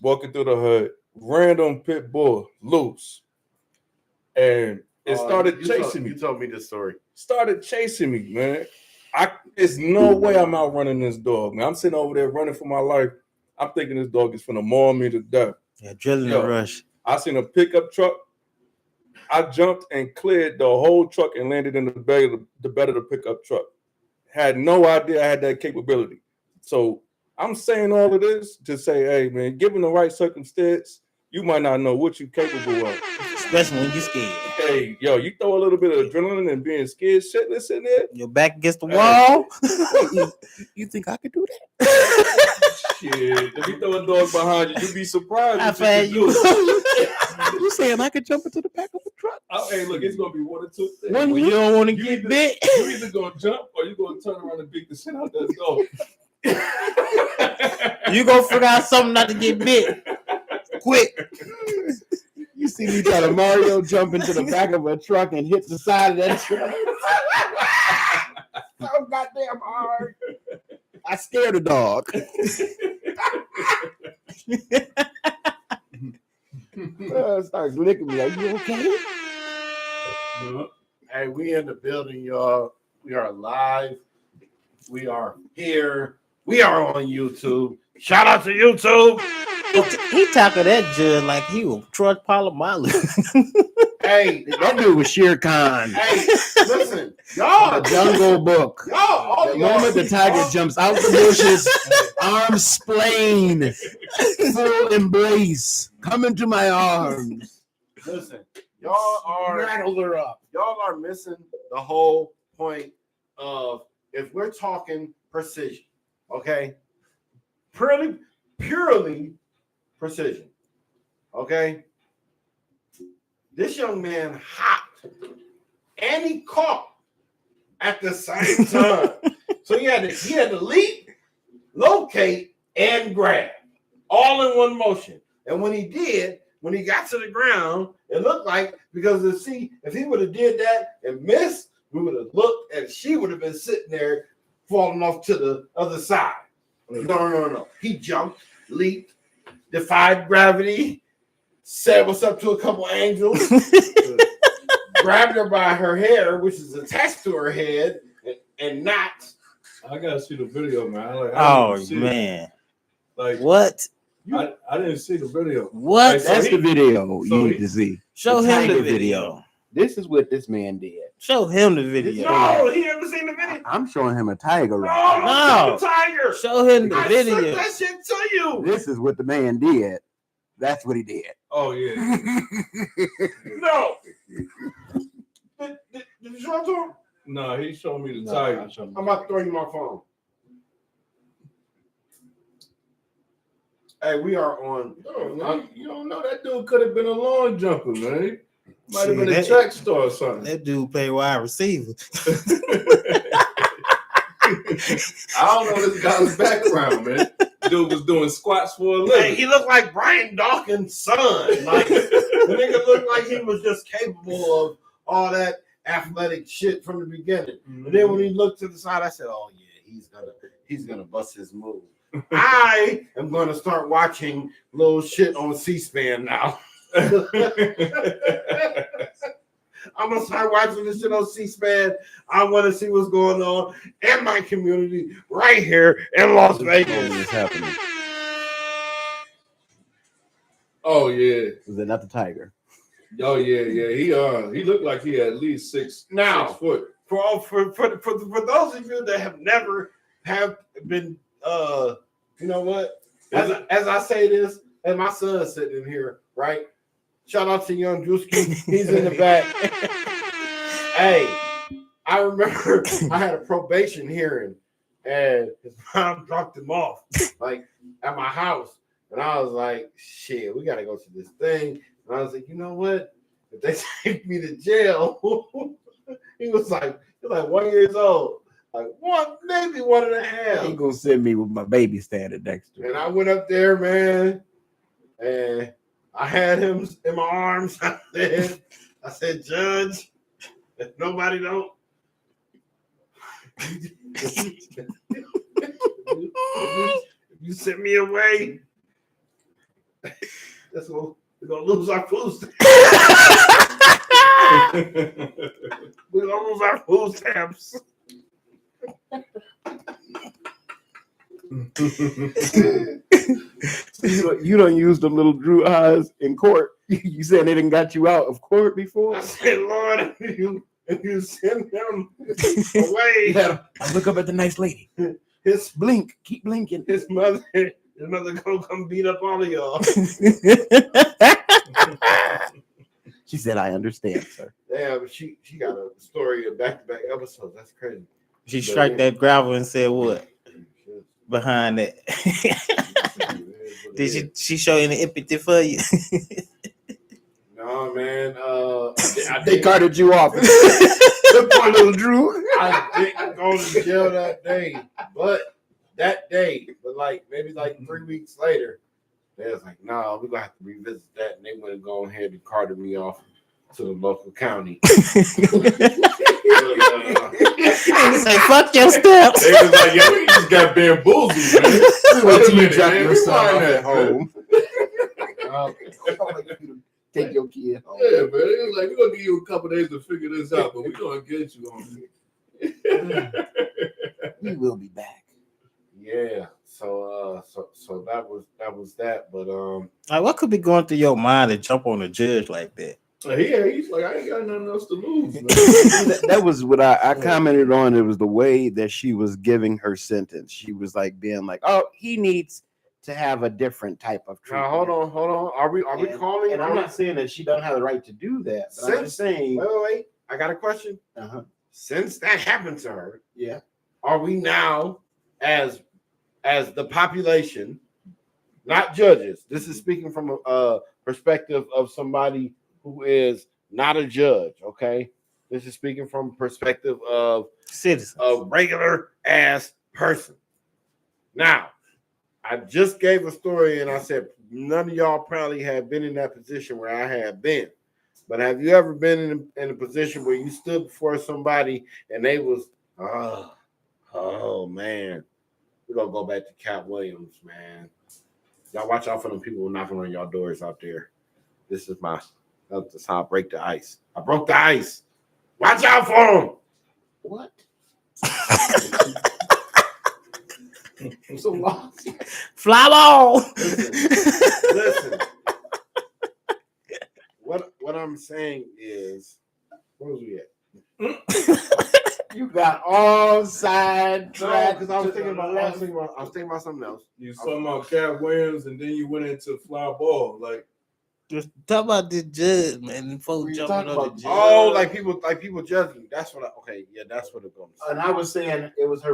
E: walking through the hood, random pit bull loose, and it started chasing me.
A: You told me this story.
E: Started chasing me, man. There's no way I'm outrunning this dog, man. I'm sitting over there running for my life. I'm thinking this dog is finna maul me to death.
C: Yeah, adrenaline rush.
E: I seen a pickup truck I jumped and cleared the whole truck and landed in the bed of the pickup truck. Had no idea I had that capability. So I'm saying all of this to say, hey man, given the right circumstance, you might not know what you're capable of.
C: Especially when you're scared.
E: Hey, yo, you throw a little bit of adrenaline and being scared shitless in there.
C: Your back against the wall.
B: You think I could do that?
E: Shit, if you throw a dog behind you, you'd be surprised.
C: How fast you?
B: You saying I could jump into the back of a truck?
E: Oh, hey, look, it's gonna be one or two things.
C: When you don't want to get bit.
E: You either gonna jump or you gonna turn around and beat the shit out that dog.
C: You gonna figure out something not to get bit. Quick.
B: You see me try to Mario jump into the back of a truck and hit the side of that truck. So goddamn hard. I scared a dog. Starts licking me like, you okay?
A: Hey, we in the building, y'all. We are live. We are here. We are on YouTube. Shout out to YouTube.
C: He talking that judge like he was Troy Polamalu.
A: Hey,
B: That dude was Shere Khan.
A: hey, listen, y'all.
B: The Jungle Book.
A: Y'all,
B: The moment the tiger jumps out the bushes, arms splayed, full embrace, come into my arms.
A: Listen, y'all are
B: Rattle her up.
A: y'all are missing the whole point of if we're talking precision, okay? Purely precision, okay? This young man hopped and he caught at the same time. So he had to leap, locate, and grab all in one motion. And when he did, when he got to the ground, it looked like, because if he would have did that and missed, we would have looked and she would have been sitting there falling off to the other side. No. He jumped, leaped, defied gravity, said what's up to a couple angels, grabbed her by her hair, which is attached to her head, and knocked.
E: I gotta see the video, man.
C: Oh man.
E: Like
C: What?
E: I didn't see the video.
C: What?
E: Like,
B: That's the video you need to see.
C: Show
B: The
C: him the
B: tiger
C: video.
B: This is what this man did.
C: Show him the video.
A: No, he never seen the video.
B: I'm showing him a tiger
A: No,
B: right now.
A: no, tiger.
C: Show him the
A: I
C: video.
A: sent that shit to you.
B: This is what the man did. That's what he did.
E: Oh yeah.
A: No. Did you show it to him?
E: No, he showed me the tiger.
A: I'm about to throw you my phone. Hey, we are on.
E: You don't know that dude could have been a long jumper, man. Might have been a
C: That-
E: track star or something.
C: That dude play wide receiver.
E: I don't know this guy's background, man. Dude was doing squats for a living.
A: Hey, he looked like Brian Dawkins' son. Like the nigga looked like he was just capable of all that athletic shit from the beginning. And then when he looked to the side, I said, "Oh yeah, he's gonna bust his move." I am gonna start watching little shit on C-SPAN now. I'm gonna start watching this shit on C-SPAN. I want to see what's going on in my community right here in Las Vegas.
B: What is happening?
E: Oh yeah.
B: Was it not the tiger?
E: Oh yeah. He looked like he had at least 6 foot.
A: For those of you that have never been you know what? As I say this, and my son's sitting in here, right? Shout out to young Drewski. He's in the back. Hey, I remember I had a probation hearing and his mom dropped him off like at my house. And I was like, shit, we gotta go to this thing. And I was like, you know what? If they take me to jail, he was like 1 year old. Like maybe 1.5.
B: He gonna send me with my baby standing next to him.
A: And I went up there, man, and I had him in my arms. I said, Judge, if nobody don't. If you send me away, we're gonna lose our food stamps. We're gonna lose our food stamps.
B: You don't use the little Drew eyes in court. You said they didn't got you out of court before.
A: I said, Lord, if you send him away,
B: look up at the nice lady.
A: his
B: Blink, keep blinking.
A: his mother gonna come beat up all of y'all.
B: She said, "I understand, sir."
A: Yeah, but she got a story of back-to-back episodes. That's crazy.
C: She struck that gravel and said what? Behind that. Did she show any empathy for you?
A: No, man.
B: They carted you off. Poor little Drew.
A: I didn't go to jail that day, but like maybe like 3 weeks later, they was like, "No, we're gonna have to revisit that," and they went and go ahead and carted me off to the local county.
C: Say, fuck your steps.
A: They was like, "Yo, you just got bamboozled, man."
B: Wait till you drop your son off at home. Take your kid home.
E: Yeah, man. It was like, we're gonna give you a couple days to figure this out, but we're gonna get you on it.
B: We will be back.
A: Yeah. So that was that. But
C: Like, what could be going through your mind to jump on a judge like that?
E: He's like, I ain't got nothing else to lose. Man.
B: That was what I commented on. It was the way that she was giving her sentence. She was like being like, "Oh, he needs to have a different type of treatment."
A: now hold on. Are we calling?
B: And I'm not saying that she doesn't have the right to do that. But I'm just saying.
A: Wait. I got a question.
B: Uh-huh.
A: Since that happened to her,
B: Yeah.
A: are we now as the population, not judges? This is speaking from a perspective of somebody who is not a judge. Okay, this is speaking from a perspective of
C: Citizens.
A: a regular ass person. Now, I just gave a story and I said none of y'all probably have been in that position where I have been. But have you ever been in a position where you stood before somebody and they was, oh man, we're gonna go back to Katt Williams, man. Y'all watch out for them people knocking on y'all doors out there. That's how I break the ice. I broke the ice. Watch out for them.
B: What?
F: I'm so lost.
C: Fly ball.
A: Listen. What I'm saying is, where was we at?
B: You got all side
A: No, because I was thinking about something else.
E: You talking about Katt Williams, and then you went into fly ball. Like,
C: Just talk about the judge, man. And folks jumping on the judge.
A: Oh, like people judging me. That's what that's what it goes.
B: And I was saying it was her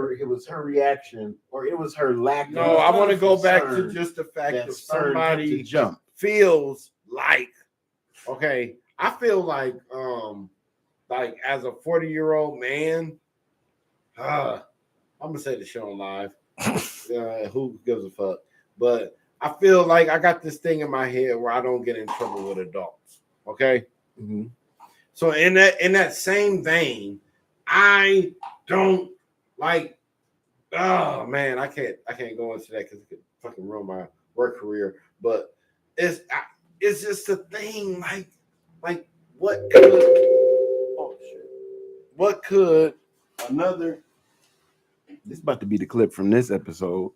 B: reaction, or it was her lack.
A: No, I want to go back to
B: concern
A: just the fact
B: that
A: that
B: spurred her
A: somebody
B: to jump.
A: feels like, okay, I feel like as a 40-year-old man, I'm gonna say the show on live. Who gives a fuck? But I feel like I got this thing in my head where I don't get in trouble with adults. Okay.
B: Mm-hmm.
A: So in that same vein, I don't like. Oh man, I can't go into that because it could fucking ruin my work career. But it's just a thing. Like what could? Oh shit! What could another?
B: This is about to be the clip from this episode.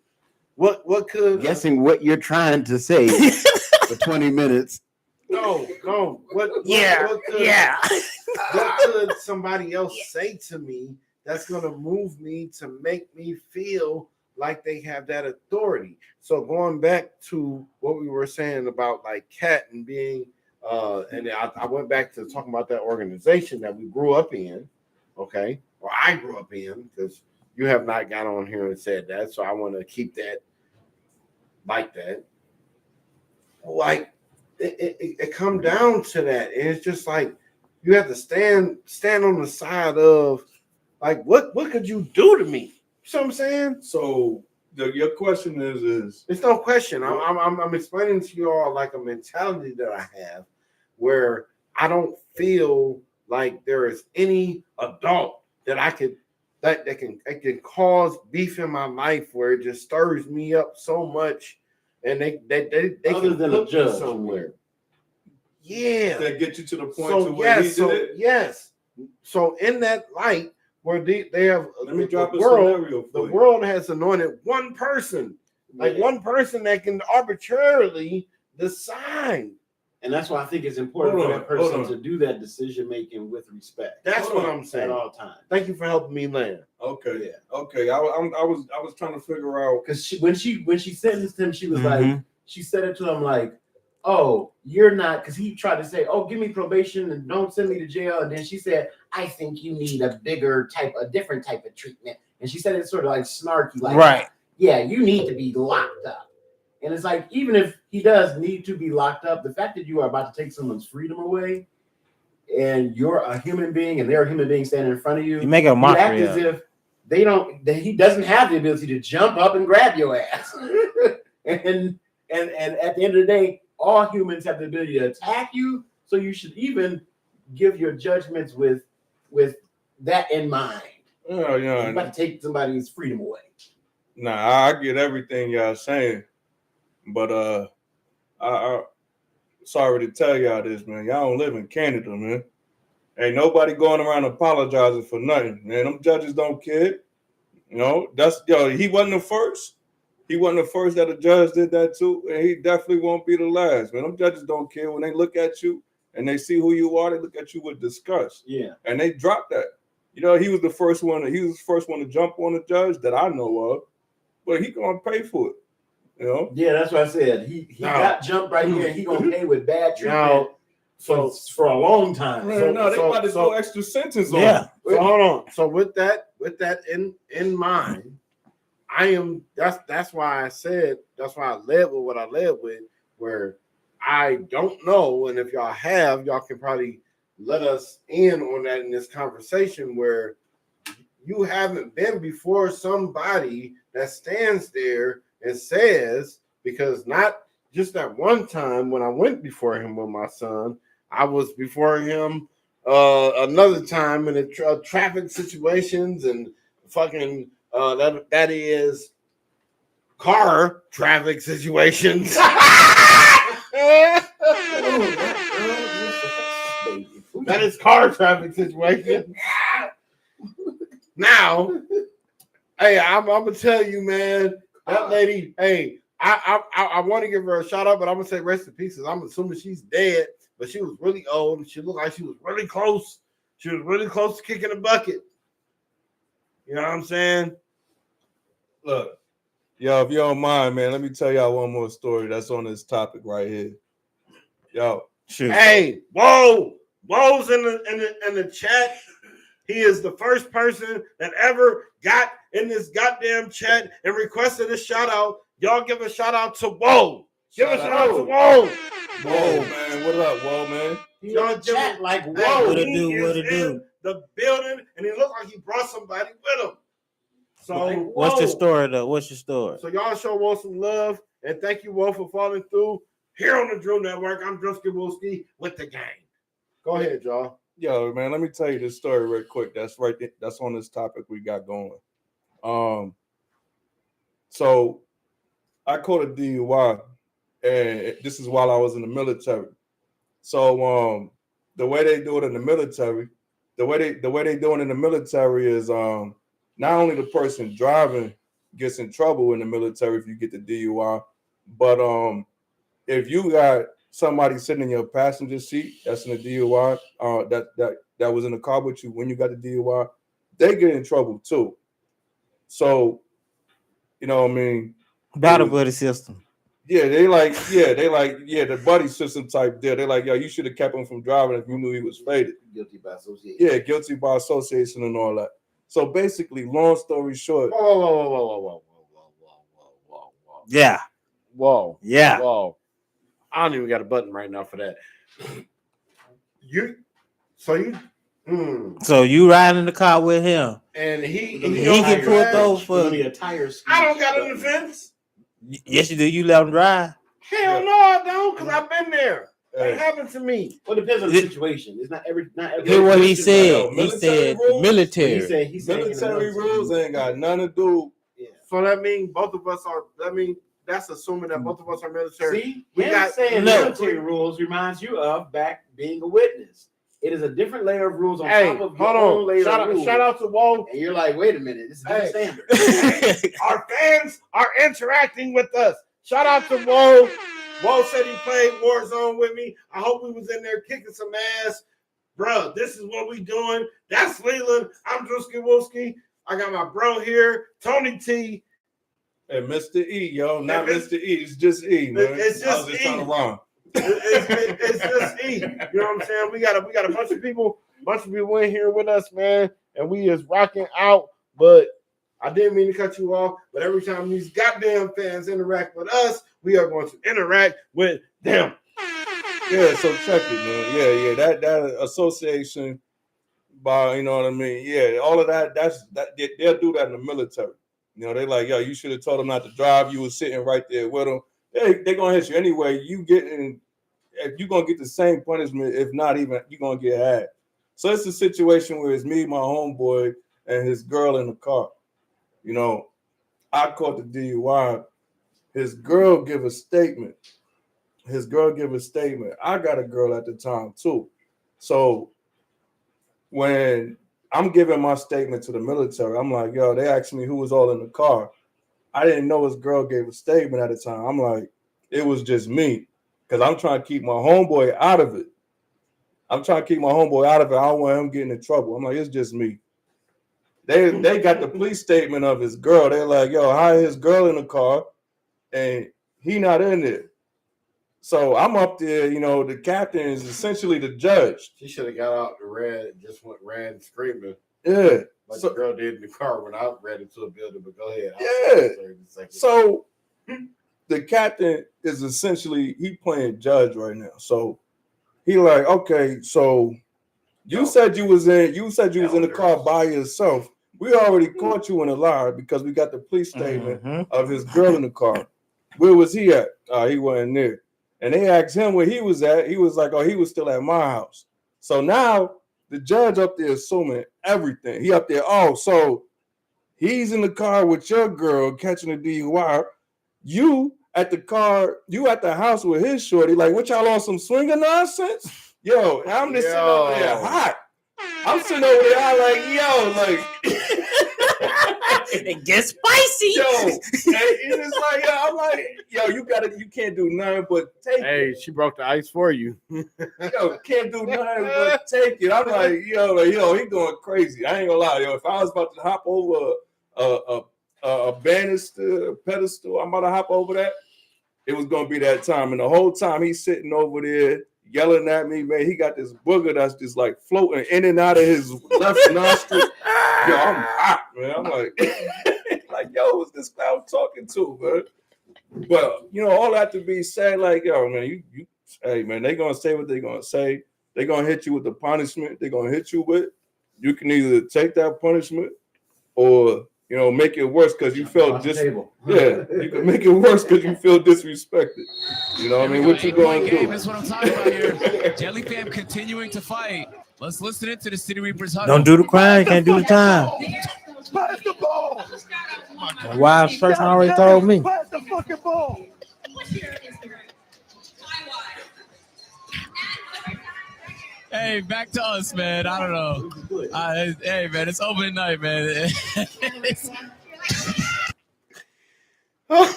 A: What could?
B: Guessing what you're trying to say for 20 minutes.
A: No. What could somebody else say to me that's gonna move me to make me feel like they have that authority? So going back to what we were saying about like Katt and being, and I went back to talking about that organization that we grew up in, okay, or I grew up in, because you have not got on here and said that, so I want to keep that like that. Like it come down to that, and it's just like you have to stand on the side of like what could you do to me? You see what I'm saying?
E: so your question is
A: It's no question. I'm explaining to you all like a mentality that I have where I don't feel like there is any adult that I could that can cause beef in my life where it just stirs me up so much, and they
B: Other
A: can
B: than a
A: put me
B: judge
A: somewhere. Yeah.
E: that get you to the point
A: So
E: to where he
A: yes,
E: did it?
A: yes. So in that light, where they have
E: Let me drop a
A: world,
E: scenario
A: the
E: for you.
A: world has anointed one person Like one person that can arbitrarily decide.
B: And that's why I think it's important for that person to do that decision making with respect.
A: That's what I'm saying
B: at all times.
A: Thank you for helping me land.
E: Okay.
B: Yeah.
E: Okay. I was trying to figure out
B: because when she sentenced him, she was like, she said it to him like, "Oh, you're not," because he tried to say, "Oh, give me probation and don't send me to jail," and then she said, "I think you need a different type of treatment," and she said it sort of like snarky, like,
C: right,
B: yeah, you need to be locked up. And it's like, even if he does need to be locked up, the fact that you are about to take someone's freedom away, and you're a human being, and they're a human being standing in front of you,
C: you make a mockery
B: act as if he doesn't have the ability to jump up and grab your ass. and at the end of the day, all humans have the ability to attack you, so you should even give your judgments with that in mind.
E: Yeah.
B: You're about to take somebody's freedom away.
E: Nah, I get everything y'all saying, but I sorry to tell y'all this, man. Y'all don't live in Canada, man. Ain't nobody going around apologizing for nothing, man. Them judges don't care. You know, he wasn't the first. He wasn't the first that a judge did that to, and he definitely won't be the last, man. Them judges don't care. When they look at you and they see who you are, they look at you with disgust.
B: Yeah.
E: And they drop that. You know, he was the first one to jump on the judge that I know of, but he gonna pay for it. You know?
B: Yeah, that's what I said. He got jumped right here, and he gonna pay with bad treatment for a long time.
E: Man, they about to go extra sentence on
C: yeah.
A: So hold on. So with that in mind, that's why I led with what I led with, where I don't know, and if y'all can probably let us in on that in this conversation, where you haven't been before somebody that stands there and says, because not just that one time when I went before him with my son, I was before him another time in the traffic situations and fucking that is car traffic situations. That is car traffic situation. Now, hey, I'm gonna tell you, man, that lady, hey, I want to give her a shout out, but I'm gonna say rest in pieces. I'm assuming she's dead, but she was really old. She looked like she was really close. She was really close to kicking the bucket. You know what I'm saying?
E: Look, yo, if you don't mind, man, let me tell y'all one more story that's on this topic right here. Yo,
C: Shoot.
A: Hey, Woe's in the chat. He is the first person that ever got in this goddamn chat and requested a shout out. Y'all give a shout out to Woe. Give a shout out to Woe.
E: Whoa, man. What up, whoa, man?
B: Y'all chat like, whoa.
C: What it do?
A: The building, and he looked like he brought somebody with him. So
C: What's your story, though? What's your story?
A: So y'all show Woe some love, and thank you, Woe, for following through. Here on the Drill Network, I'm Drusky Wolski with the gang. Go ahead, y'all.
E: Yo, man, let me tell you this story real quick. That's on this topic we got going. So I caught a DUI, and this is while I was in the military. So the way they do it in the military, the way they do it in the military is not only the person driving gets in trouble in the military if you get the DUI, but if you got somebody sitting in your passenger seat that's in a DUI, that was in the car with you when you got the DUI, they get in trouble too. So, you know what I mean?
C: Battle buddy system.
E: Yeah, the buddy system type deal. They're like, yo, you should have kept him from driving if you knew he was faded.
B: Guilty by association.
E: Yeah, guilty by association and all that. So basically, long story short.
A: Whoa.
C: Yeah.
A: Whoa.
C: Yeah.
A: Whoa. I don't even got a button right now for that. So
C: you ride in the car with him,
A: and he
C: get pulled over for
B: a tire.
A: I don't got an offense.
C: Yes, you do. You let him drive.
A: Hell no, I don't, because I've been there. It happened to me.
B: Well, it depends on the situation. It's not every.
C: Hear what he said.
E: He said
C: military.
B: He said
E: military rules ain't got nothing to do.
B: Yeah.
A: So that means both of us are. That's assuming that both of us are military.
B: See,
A: we got
B: saying military rules reminds you of back being a witness.
A: It is a different layer of rules on
F: Hey,
A: top of your
F: hold
A: own
F: on.
A: layer of rules.
F: Shout out to Whoa.
A: And you're like, wait a minute, this is the standard.
F: Our fans are interacting with us. Shout out to Whoa. Whoa said he played Warzone with me. I hope we was in there kicking some ass. Bro, this is what we doing. That's Leland. I'm Drewski Wolski. I got my bro here, Tony T.
E: And Mr. E, yo, not Mr. E. It's just E, man.
F: It's just
E: I was just
F: E.
E: trying to rhyme.
F: It's just E. You know what I'm saying? We got a bunch of people in here with us, man, and we is rocking out. But I didn't mean to cut you off. But every time these goddamn fans interact with us, we are going to interact with them.
E: Yeah, so check it, man. Yeah. That association, by you know what I mean. Yeah, all of that. They'll do that in the military. You know, they like, yo, you should have told them not to drive. You was sitting right there with them. They gonna hit you anyway. If you're gonna get the same punishment, if not even, you're gonna get half. So it's a situation where it's me, my homeboy, and his girl in the car. You know, I caught the DUI. His girl give a statement. I got a girl at the time too. So when I'm giving my statement to the military, I'm like, yo, they asked me who was all in the car. I didn't know his girl gave a statement at the time. I'm like, it was just me. Because I'm trying to keep my homeboy out of it. I don't want him getting in trouble. I'm like, it's just me. They got the police statement of his girl. They're like, yo, how his girl in the car and he not in there. So I'm up there, you know, the captain is essentially the judge.
A: She should have got out the red, just ran screaming.
E: Yeah.
A: Like the girl did in the car when I ran into a building, but go ahead.
E: Yeah. So the captain is essentially, he playing judge right now. So he like, okay, so you said you was in the car by yourself. We already caught you in a lie because we got the police statement of his girl in the car. Where was he at? He wasn't there. And they asked him where he was at. He was like, oh, he was still at my house. So now the judge up there assuming everything. He up there, oh, so he's in the car with your girl catching a DUI. You at the house with his shorty. Like, what y'all on some swinger nonsense? Yo, I'm just sitting over there hot. I'm sitting over there hot like,
C: It gets spicy.
E: Yo, and it's like, I'm like, yo, you can't do nothing but take it.
F: Hey, she broke the ice for you.
E: Yo, can't do nothing but take it. I'm like, yo, he going crazy. I ain't gonna lie, yo. If I was about to hop over a banister, a pedestal, I'm about to hop over that. It was gonna be that time, and the whole time he's sitting over there yelling at me, man. He got this booger that's just like floating in and out of his left nostril. Yo, I'm hot, man. I'm like, yo, who's this clown talking to, man? But you know, all that to be said, like, yo, man, hey, man, they gonna say what they gonna say. They gonna hit you with the punishment. They gonna hit you with. You can either take that punishment or, you know, make it worse because you felt you can make it worse because you feel disrespected. You know what I mean? What you going to do?
G: That's what I'm talking about here. Jelly Fam continuing to fight. Let's listen into the City Reapers huddle.
C: Don't do the crime, can't do the time.
F: Pass the ball.
C: Wise person already told me.
F: Pass the fucking ball.
G: Hey, back to us, man. I don't know. Hey, man, it's open night, man.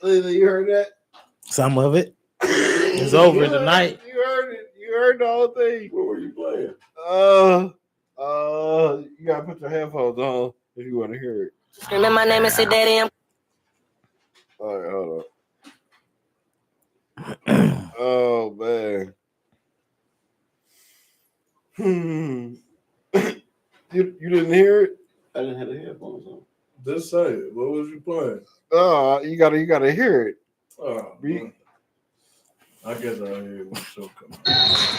F: You heard that?
C: Some of it. It's over tonight.
F: You heard it. You heard the whole thing.
E: What were you playing?
F: You gotta put your headphones on if you want to hear it.
H: Screaming my name and say, Daddy,
F: All right, hold on. Oh man. You didn't hear it?
A: I didn't have the headphones on.
E: Just say it. What was you playing?
F: You gotta hear it.
E: I guess I'll hear it when the show comes.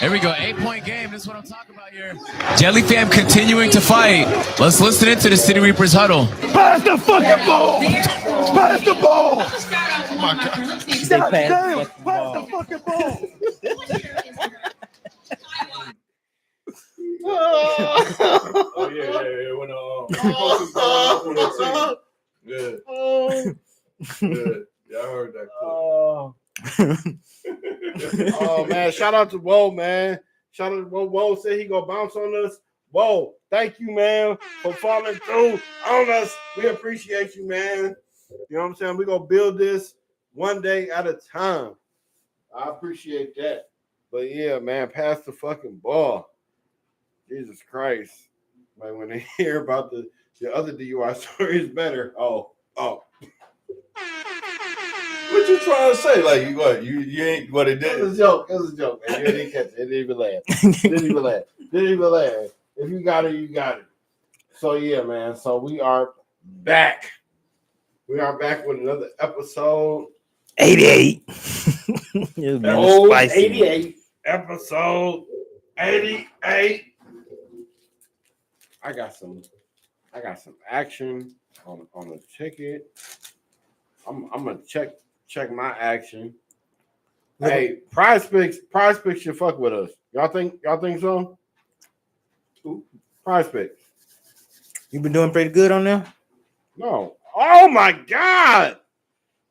G: Here we go. 8-point game. This is what I'm talking about here. Jelly Fam continuing to fight. Let's listen into the City Reapers huddle.
F: Pass the fucking ball! Pass the ball! Oh my God. God damn! Pass the fucking ball!
E: Oh yeah. When yeah, I heard that clip.
A: Oh man, shout out to Whoa, man. Shout out to Whoa. Whoa said he gonna bounce on us. Whoa, thank you, man, for following through on us. We appreciate you, man. You know what I'm saying? We're gonna build this one day at a time. I appreciate that. But yeah, man, pass the fucking ball. Jesus Christ. Like when they hear about the other DUI story is better. Oh.
E: What you trying to say? Like you ain't what it did.
A: It was a joke. It was a joke, man. You didn't catch it. It didn't even laugh. Didn't even laugh. If you got it, you got it. So yeah, man. So we are back. We are back with another episode.
C: 88.
A: Old 88. Episode 88. I got some action on the ticket. I'm gonna check my action. Hey, Prize Picks should fuck with us. Y'all think so? Prize Picks.
C: You been doing pretty good on there?
A: No. Oh my God.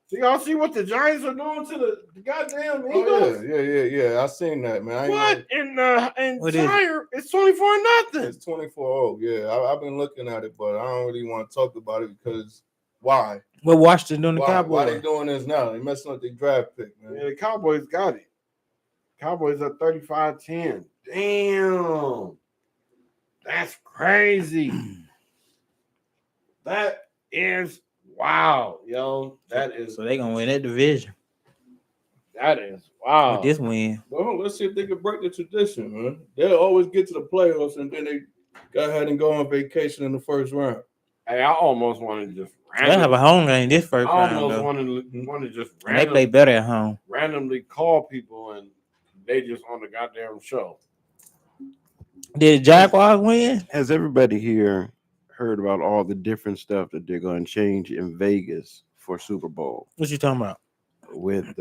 A: So y'all see what the Giants are doing to the goddamn Eagles?
E: Oh, yeah. I seen that, man.
A: What in Tire? It's 24-0.
E: It's 24-0. Yeah, I've been looking at it, but I don't really want to talk about it because why?
C: Well, Washington doing the
E: Why
C: Cowboys.
E: they doing this now? They messing up their draft pick, man.
A: Yeah, the Cowboys got it. Cowboys are 35-10. Damn. That's crazy. That is wow, yo. That is
C: So they gonna win that division.
A: That is wow.
C: With this win.
E: Well, let's see if they can break the tradition, man. They'll always get to the playoffs and then they go ahead and go on vacation in the first round.
A: Hey, I almost wanted to just
C: They have a home game this first round.
A: I almost
C: Though.
A: wanted to just
C: And they play better at home.
A: randomly call people and they just on the goddamn show.
C: Did Jaguars win?
B: Has everybody here heard about all the different stuff that they're going to change in Vegas for Super Bowl?
C: What you talking about?
B: With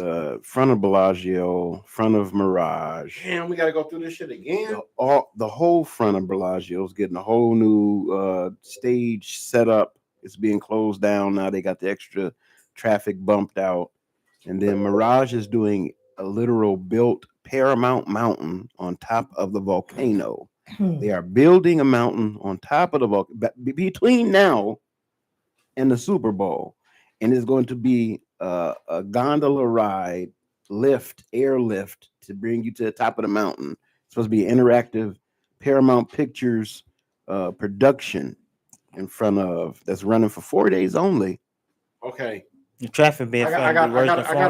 B: front of Bellagio, front of Mirage.
A: Damn, we got to go through this shit again.
B: The whole front of Bellagio is getting a whole new stage set up. It's being closed down now. They got the extra traffic bumped out. And then Mirage is doing a literal built Paramount Mountain on top of the volcano. They are building a mountain on top of the volcano between now and the Super Bowl. And it's going to be a gondola ride, airlift to bring you to the top of the mountain. It's supposed to be an interactive Paramount Pictures production in front of that's running for 4 days only.
A: Okay.
C: The traffic being
A: I got a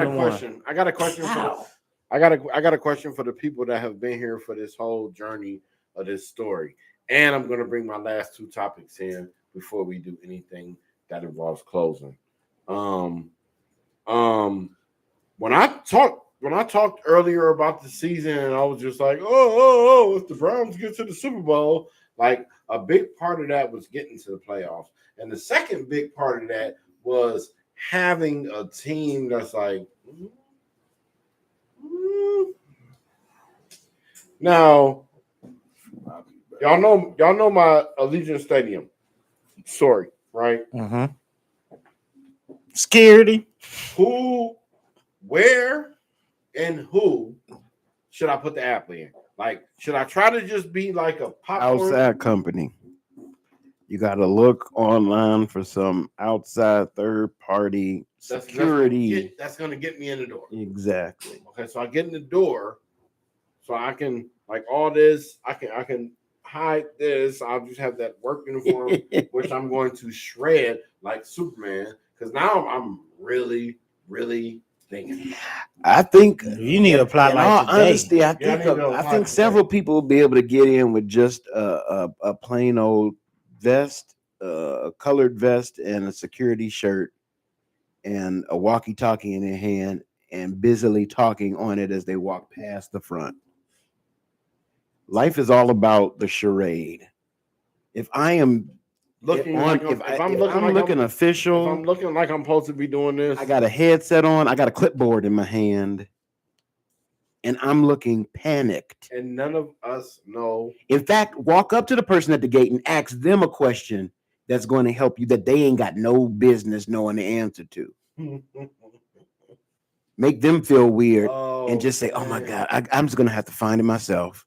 A: question. I got a question for the people that have been here for this whole journey of this story. And I'm going to bring my last two topics in before we do anything that involves closing. When I talked earlier about the season, and I was just like, oh, if the Browns get to the Super Bowl, like a big part of that was getting to the playoffs. And the second big part of that was having a team that's like, now, y'all know my Allegiant Stadium story, right?
C: Mm-hmm. Security.
A: Who, where, and who should I put the app in? Like, should I try to just be like a popcorn
B: outside company? You got to look online for some outside third party security.
A: That's going to get me in the door.
B: Exactly.
A: Okay, so I get in the door, so I can like all this. I can hide this. I'll just have that work uniform, which I'm going to shred like Superman. Because now I'm really, really thinking.
B: I think
C: you need to apply
B: in
C: like
B: all
C: today.
B: honesty, I think several people will be able to get in with just a plain old vest, a colored vest, and a security shirt, and a walkie-talkie in their hand, and busily talking on it as they walk past the front. Life is all about the charade. If I am
A: looking official,
B: if I'm
A: looking like I'm supposed to be doing this,
B: I got a headset on, I got a clipboard in my hand, and I'm looking panicked.
A: And none of us know.
B: In fact, walk up to the person at the gate and ask them a question that's going to help you that they ain't got no business knowing the answer to. make them feel weird, and just say, "Oh my God, I'm just gonna have to find it myself.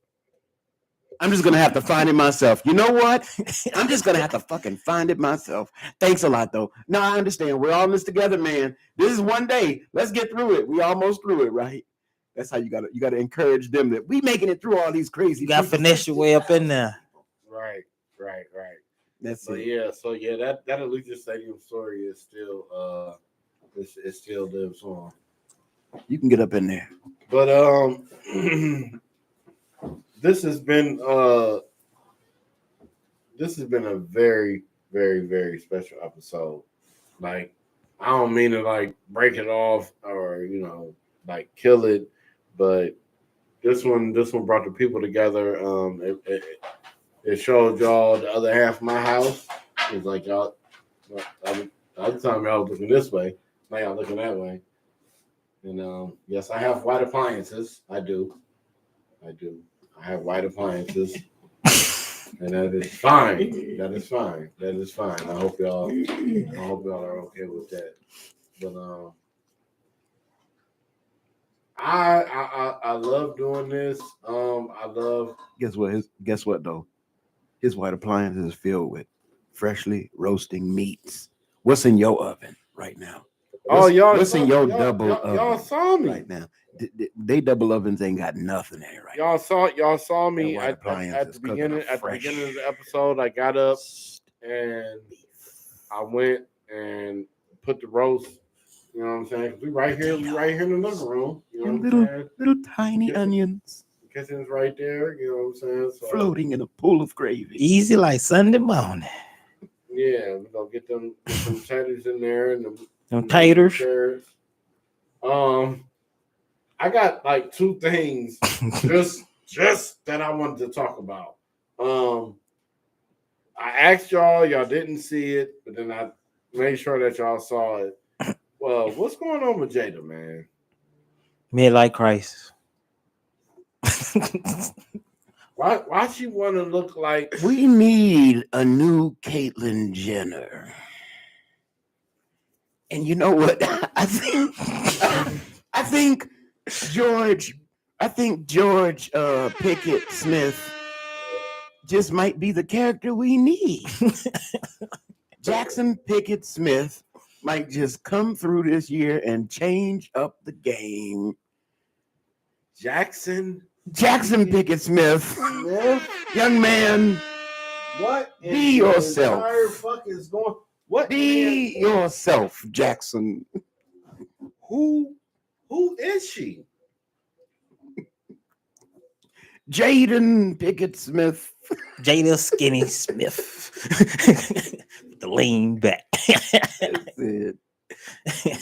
B: I'm just gonna have to find it myself. You know what? I'm just gonna have to fucking find it myself. Thanks a lot, though. No, I understand. We're all in this together, man. This is one day. Let's get through it. We almost through it, right? That's how you gotta encourage them that we making it through all these crazy.
C: You got finesse your way up in there.
A: Right.
B: That's
A: So
B: it.
A: yeah, that Allegiant Stadium story is still it still lives on.
B: You can get up in there.
A: But this has been a very, very, very special episode. Like, I don't mean to like break it off or like kill it, but this one brought the people together. It showed y'all the other half of my house. It's like y'all, the other time y'all was looking this way, now y'all looking that way. And yes, I have white appliances. I do. I have white appliances, and that is fine. That is fine. I hope y'all are okay with that. But I love doing this. I love.
B: Guess what though? His white appliances is filled with freshly roasting meats. What's in your oven right now? What's in your double oven?
A: Y'all saw me
B: right now. They double ovens ain't got nothing in it right
A: y'all saw me at
B: the
A: beginning of the episode. I got up and I went and put the roast. You know what I'm saying? We right here in the living room. You know what I'm saying?
B: Little tiny onions.
A: The kitchen's right there. You know what I'm saying? So,
B: floating in a pool of gravy.
C: Easy like Sunday morning.
A: Yeah, we're gonna get them taters in there and
C: them taters.
A: I got like two things just that I wanted to talk about. I asked y'all didn't see it, but then I made sure that y'all saw it. Well, what's going on with Jada, man?
C: Midlife crisis.
A: Why she want to look like?
B: We need a new Caitlyn Jenner. And you know what? I think George Pickett Smith just might be the character we need. Jackson Pickett Smith might just come through this year and change up the game.
A: Jackson
B: Pickett Smith. Young man,
A: what
B: be yourself.
A: Fuck is going? What?
B: Be yourself, Jackson.
A: Who is she?
B: Jaden Pickett Smith.
C: Jada Skinny Smith. The lean back.
B: That's it.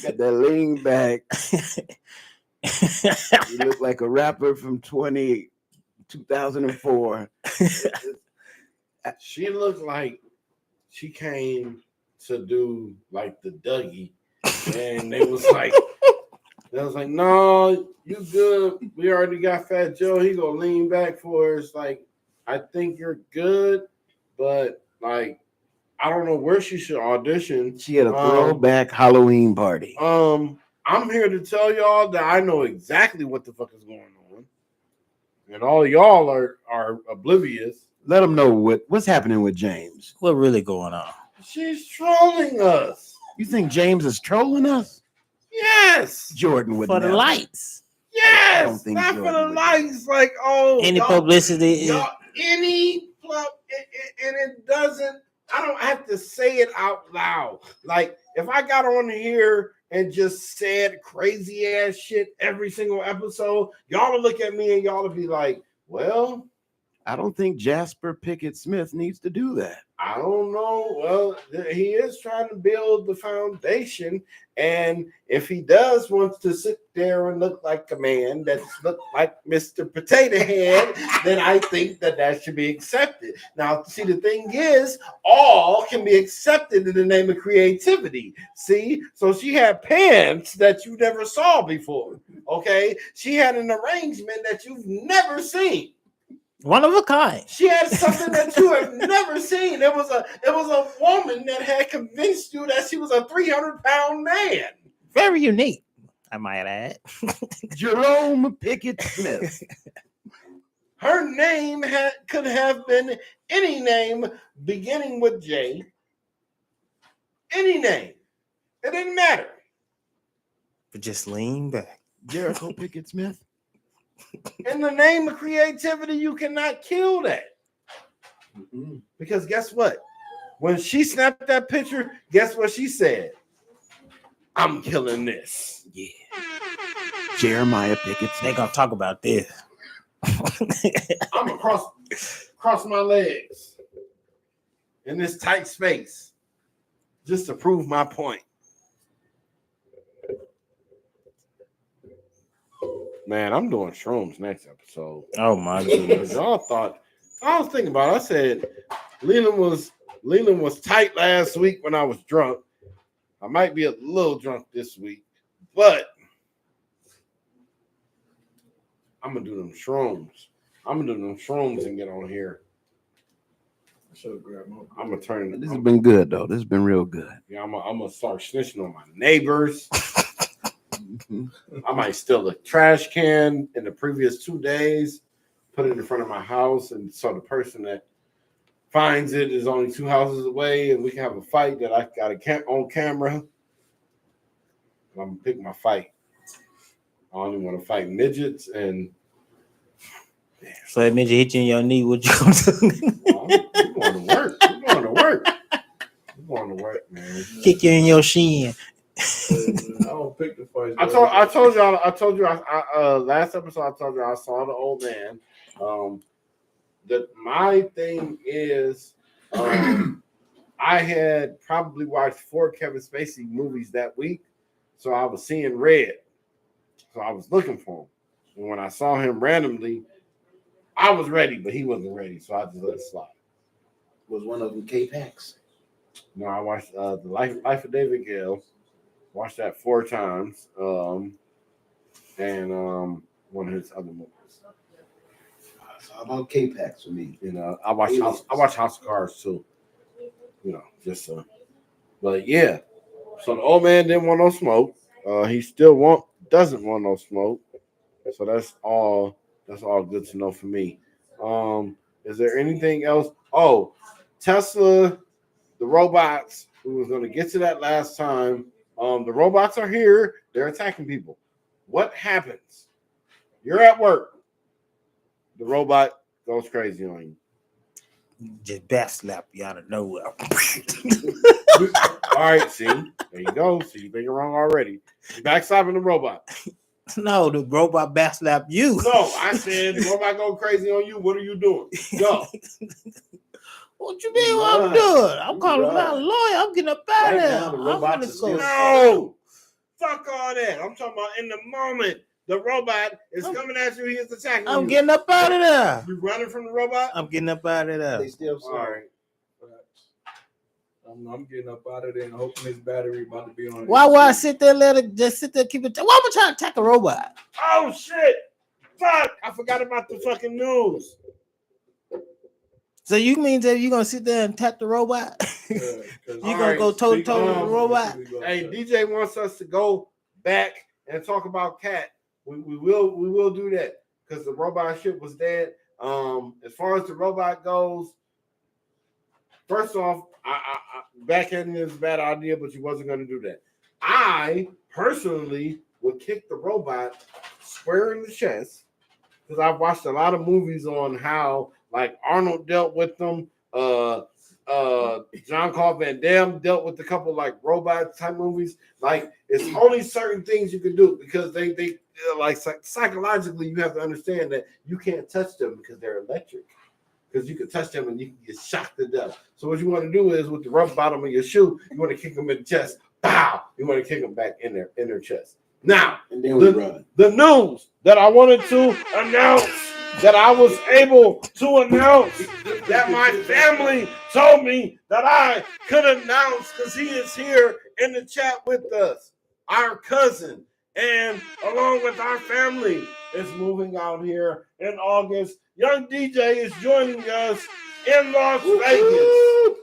B: Got that lean back. You look like a rapper from 2004.
A: She looked like she came to do like the Dougie, and they was like, no, you good. We already got Fat Joe. He gonna lean back for us. Like, I think you're good, but like, I don't know where she should audition.
B: She had a throwback Halloween party.
A: I'm here to tell y'all that I know exactly what the fuck is going on, and all y'all are oblivious.
B: Let them know what's happening with James.
C: What really going on?
A: She's trolling us.
B: You think James is trolling us?
A: Yes.
B: Jordan would
C: for the lights.
A: Yes, not Jordan for the lights. Like,
C: any publicity,
A: and it doesn't. I don't have to say it out loud. Like, if I got on here and just said crazy ass shit every single episode, y'all will look at me and y'all will be like, well,
B: I don't think Jasper Pickett Smith needs to do that.
A: I don't know. Well, he is trying to build the foundation. And if he does want to sit there and look like a man that's look like Mr. Potato Head, then I think that should be accepted. Now, see, the thing is, all can be accepted in the name of creativity. See? So she had pants that you never saw before. Okay? She had an arrangement that you've never seen.
C: One of a kind.
A: She had something that you have never seen. It was a woman that had convinced you that she was a 300-pound man.
C: Very unique. I might add.
B: Jerome Pickett Smith.
F: Her name could have been any name beginning with J. Any name. It didn't matter.
C: But just lean back.
B: Jericho Pickett Smith.
F: In the name of creativity, you cannot kill that.
B: Mm-hmm.
F: Because guess what? When she snapped that picture, guess what she said? I'm killing this.
C: Yeah.
B: Jeremiah Pickett Smith.
C: They gonna talk about this.
F: I'm gonna cross my legs in this tight space just to prove my point. Man, I'm doing shrooms next episode.
C: Oh my goodness.
F: Y'all thought I was thinking about it. I said Leland was tight last week when I was drunk. I might be a little drunk this week, but I'm gonna do them shrooms. I'm gonna do them shrooms and get on here. I'm gonna turn.
B: This has been good though. This has been real good.
F: Yeah, I'm gonna start snitching on my neighbors. I might steal a trash can in the previous 2 days, put it in front of my house, and so the person that finds it is only 2 houses away, and we can have a fight that I got on camera. I'm gonna pick my fight. I only want to fight midgets and.
C: So that midget hit you in your knee. What you gonna do?
F: Well, we're going to work. We're going to work. We're going to work, man.
C: Kick you in your shin.
E: I don't pick the fight.
F: I told you last episode I told you I saw the old man. That my thing is I had probably watched 4 Kevin Spacey movies that week, so I was seeing red. So I was looking for him. And when I saw him randomly, I was ready, but he wasn't ready, so I just let it slide.
B: Was one of them K-Pax?
F: No, I watched the Life of David Gale. Watched that 4 times, and one of his other movies.
B: It's all about K-Pax for me.
F: You know, I watch House of Cards too. You know, just but yeah. So the old man didn't want no smoke. He still doesn't want no smoke. So that's all good to know for me. Is there anything else? Oh, Tesla, the robots. We was going to get to that last time. The robots are here. They're attacking people. What happens? You're at work. The robot goes crazy on you.
C: Just back slap you out of nowhere.
F: All right, see? There you go. See, you think you're wrong already. You're backslapping the robot.
C: No, the robot back slap you.
F: No, I said the robot go crazy on you. What are you doing? Go.
C: What you mean what I'm doing? I'm calling my lawyer. I'm getting up out of there.
F: No. Fuck all that. I'm talking about in the moment. The robot is coming at you. He is attacking you.
C: I'm getting up out of there.
F: You running from the robot?
C: I'm getting up out of there.
B: They still
F: All right.
E: I'm getting up out of there and hoping this battery about to be on.
C: Why would I sit there, just sit there, keep it? Why am I trying to attack a robot?
F: Oh shit! Fuck! I forgot about the fucking news.
C: So you mean that you're gonna sit there and attack the robot?
E: Yeah,
C: you gonna go toe to toe with the robot?
F: Hey, DJ wants us to go back and talk about Katt. We will do that because the robot ship was dead. As far as the robot goes, first off, I backhanding is a bad idea, but you wasn't going to do that. I personally would kick the robot square in the chest because I've watched a lot of movies on how like Arnold dealt with them. Jean-Claude Van Damme dealt with a couple like robot type movies. Like it's only certain things you can do because they like psychologically you have to understand that you can't touch them because they're electric. Because you can touch them and you can get shocked to death. So what you want to do is with the rubber bottom of your shoe, you want to kick them in the chest. Pow! You want to kick them back in their chest. Now,
B: and then we run.
F: The news that I wanted to announce, that I was able to announce, that my family told me that I could announce because he is here in the chat with us. Our cousin, and along with our family, is moving out here in August. Young DJ is joining us in Las Vegas.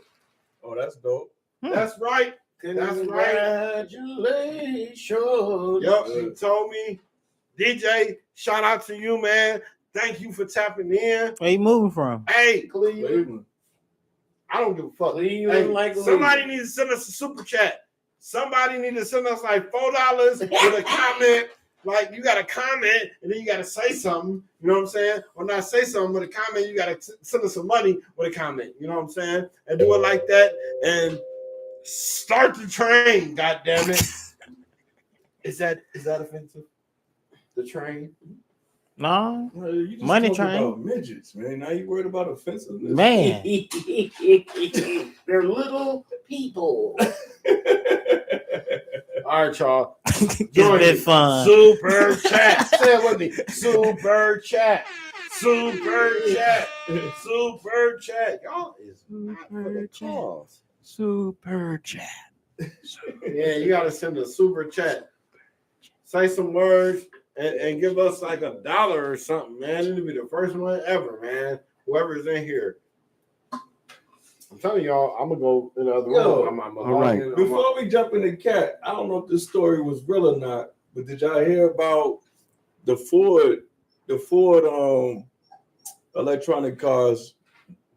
E: Oh, that's dope.
F: That's right.
A: That's right.
F: Congratulations. Yep, he told me. DJ, shout out to you, man. Thank you for tapping in.
C: Where you moving from?
F: Hey, Cleveland. I don't give a fuck. Hey, somebody needs to send us a super chat. Somebody needs to send us like $4 with a comment. Like you got to comment and then you got to say something. You know what I'm saying? Or not say something with a comment. You got to send us some money with a comment. You know what I'm saying? And do it like that and start the train. God damn it! Is that offensive? The train?
C: No,
E: you just
C: money train.
E: About midgets, man. Now you worried about offensiveness,
C: man.
F: They're little people. All right, y'all.
C: It's been fun.
F: Super chat. Say it with me. Super chat. Super chat. Super chat. Y'all is
B: Super chat. Super chat.
F: Yeah, you gotta send a super chat. Say some words and give us like $1 or something, man. It'll be the first one ever, man. Whoever's in here. I'm telling y'all, I'm gonna go in the other room.
E: All right. Before we jump into Katt, I don't know if this story was real or not, but did y'all hear about the Ford electronic cars?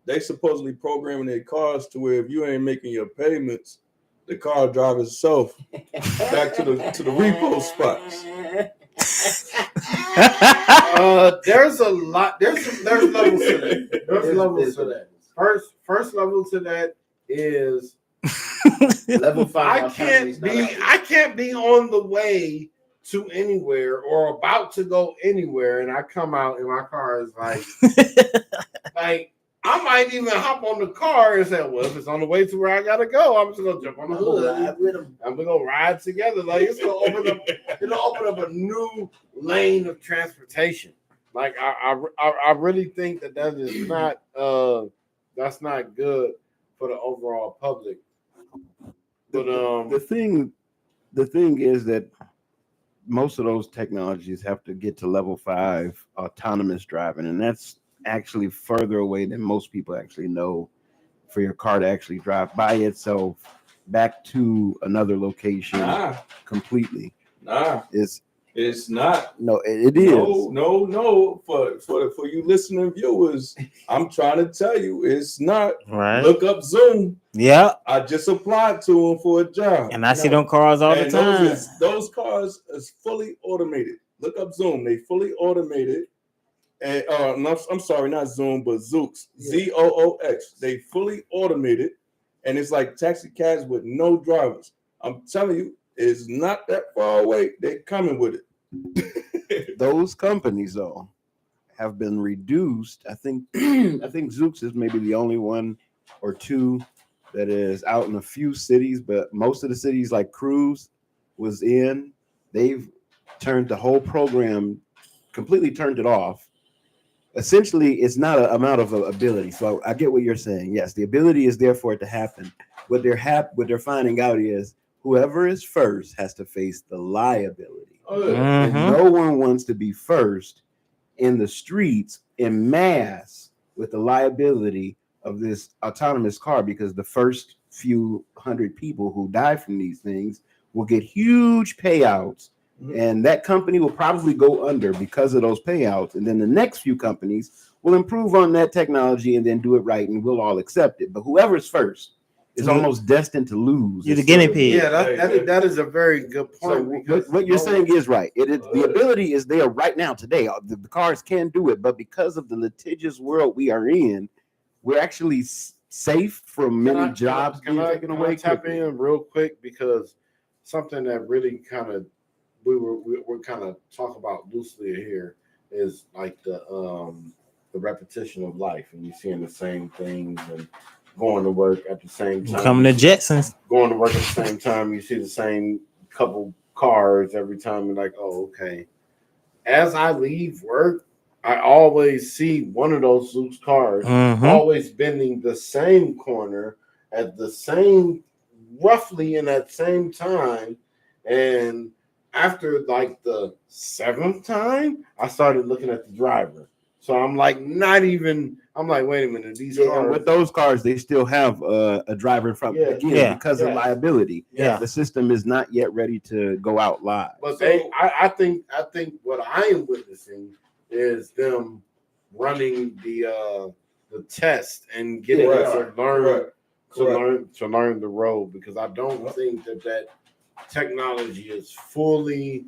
E: They supposedly programming their cars to where if you ain't making your payments, the car drives itself back to the repo spots.
F: There's a lot. There's levels to that. There's levels to that. First level to that is
A: level 5.
F: I can't be on the way to anywhere or about to go anywhere, and I come out and my car is like, like I might even hop on the car and say, well, if it's on the way to where I gotta go, I'm just gonna jump on the hood. I'm gonna ride together. Like it'll open up a new lane of transportation. Like I really think that is not that's not good for the overall public. But
B: the thing is that most of those technologies have to get to level 5 autonomous driving, and that's actually further away than most people actually know for your car to actually drive by itself back to another location completely.
E: It's not.
B: No, it is.
E: No. For you listening viewers, I'm trying to tell you, it's not.
C: Right.
E: Look up Zoom.
C: Yeah.
E: I just applied to him for a job.
C: And I see them cars all the time.
E: Those cars is fully automated. Look up Zoom. They fully automated. And I'm sorry, not Zoom, but Zoox. Zoox. They fully automated. And it's like taxi cabs with no drivers. I'm telling you, it's not that far away. They're coming with it.
B: Those companies though have been reduced. I think Zoox is maybe the only one or two that is out in a few cities, but most of the cities like Cruise was in, they've turned the whole program, completely turned it off. Essentially, it's not an amount of ability. So I get what you're saying. Yes, the ability is there for it to happen. What they're finding out is whoever is first has to face the liability. And no one wants to be first in the streets in mass with the liability of this autonomous car, because the first few hundred people who die from these things will get huge payouts, and that company will probably go under because of those payouts. And then the next few companies will improve on that technology and then do it right, and we'll all accept it. But whoever's first is almost destined to lose.
C: You're the guinea pig.
F: Yeah, that is a very good point.
B: So what you're saying is right. The ability is there right now today. The cars can do it, but because of the litigious world we are in, we're actually safe from many jobs being taken away.
F: Tap in real quick, because something that really kind of we're kind of talk about loosely here is like the repetition of life, and you're seeing the same things and going to work at the same time.
C: Coming to Jetsons.
F: Going to work at the same time, you see the same couple cars every time. You're like, oh, okay. As I leave work, I always see one of those Zoox cars always bending the same corner at the same, roughly in that same time. And after like the 7th time, I started looking at the driver.
A: So I'm like, not even. I'm like, wait a minute. These cars
B: with those cars, they still have a driver in front because of liability.
C: Yeah,
B: the system is not yet ready to go out live.
A: But I think what I am witnessing is them running the test and getting us to learn the road, because I don't think that technology is fully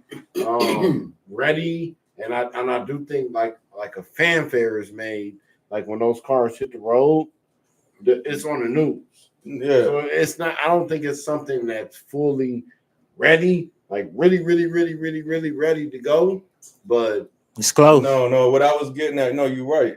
A: ready, and I do think like a fanfare is made, like when those cars hit the road, it's on the news.
E: Yeah.
A: So it's not. I don't think it's something that's fully ready, like really ready to go. But
C: it's close.
E: No. What I was getting at, no, you're right.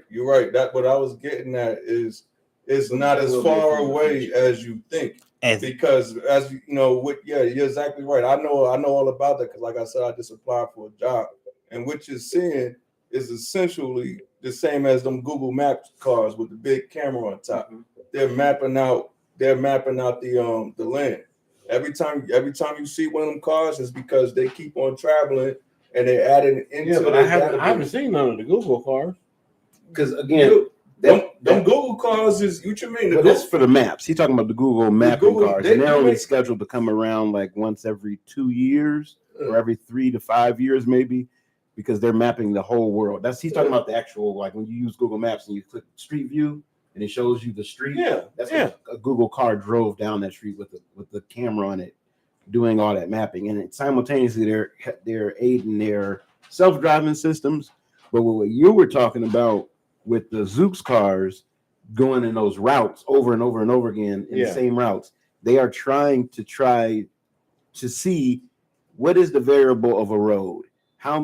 E: That what I was getting at is not as far away as you think. Because as you know, you're exactly right. I know all about that, because like I said, I just applied for a job, and what you're seeing is essentially the same as them Google Maps cars with the big camera on top. Mm-hmm. They're mapping out the land. Every time you see one of them cars, it's because they keep on traveling and they're adding into.
A: Yeah, but I haven't seen none of the Google cars.
B: Because again,
E: them Google cars is what you mean?
B: But that's for the maps. He's talking about the Google mapping cars, and they're only scheduled to come around like once every 2 years or every 3 to 5 years, maybe, because they're mapping the whole world. He's talking about the actual, like when you use Google Maps and you click Street View and it shows you the street.
A: Yeah,
B: that's a Google car drove down that street with the camera on it, doing all that mapping, and simultaneously they're aiding their self-driving systems. But what you were talking about with the Zoox cars going in those routes over and over and over again in the same routes, they are trying to see what is the variable of a road. How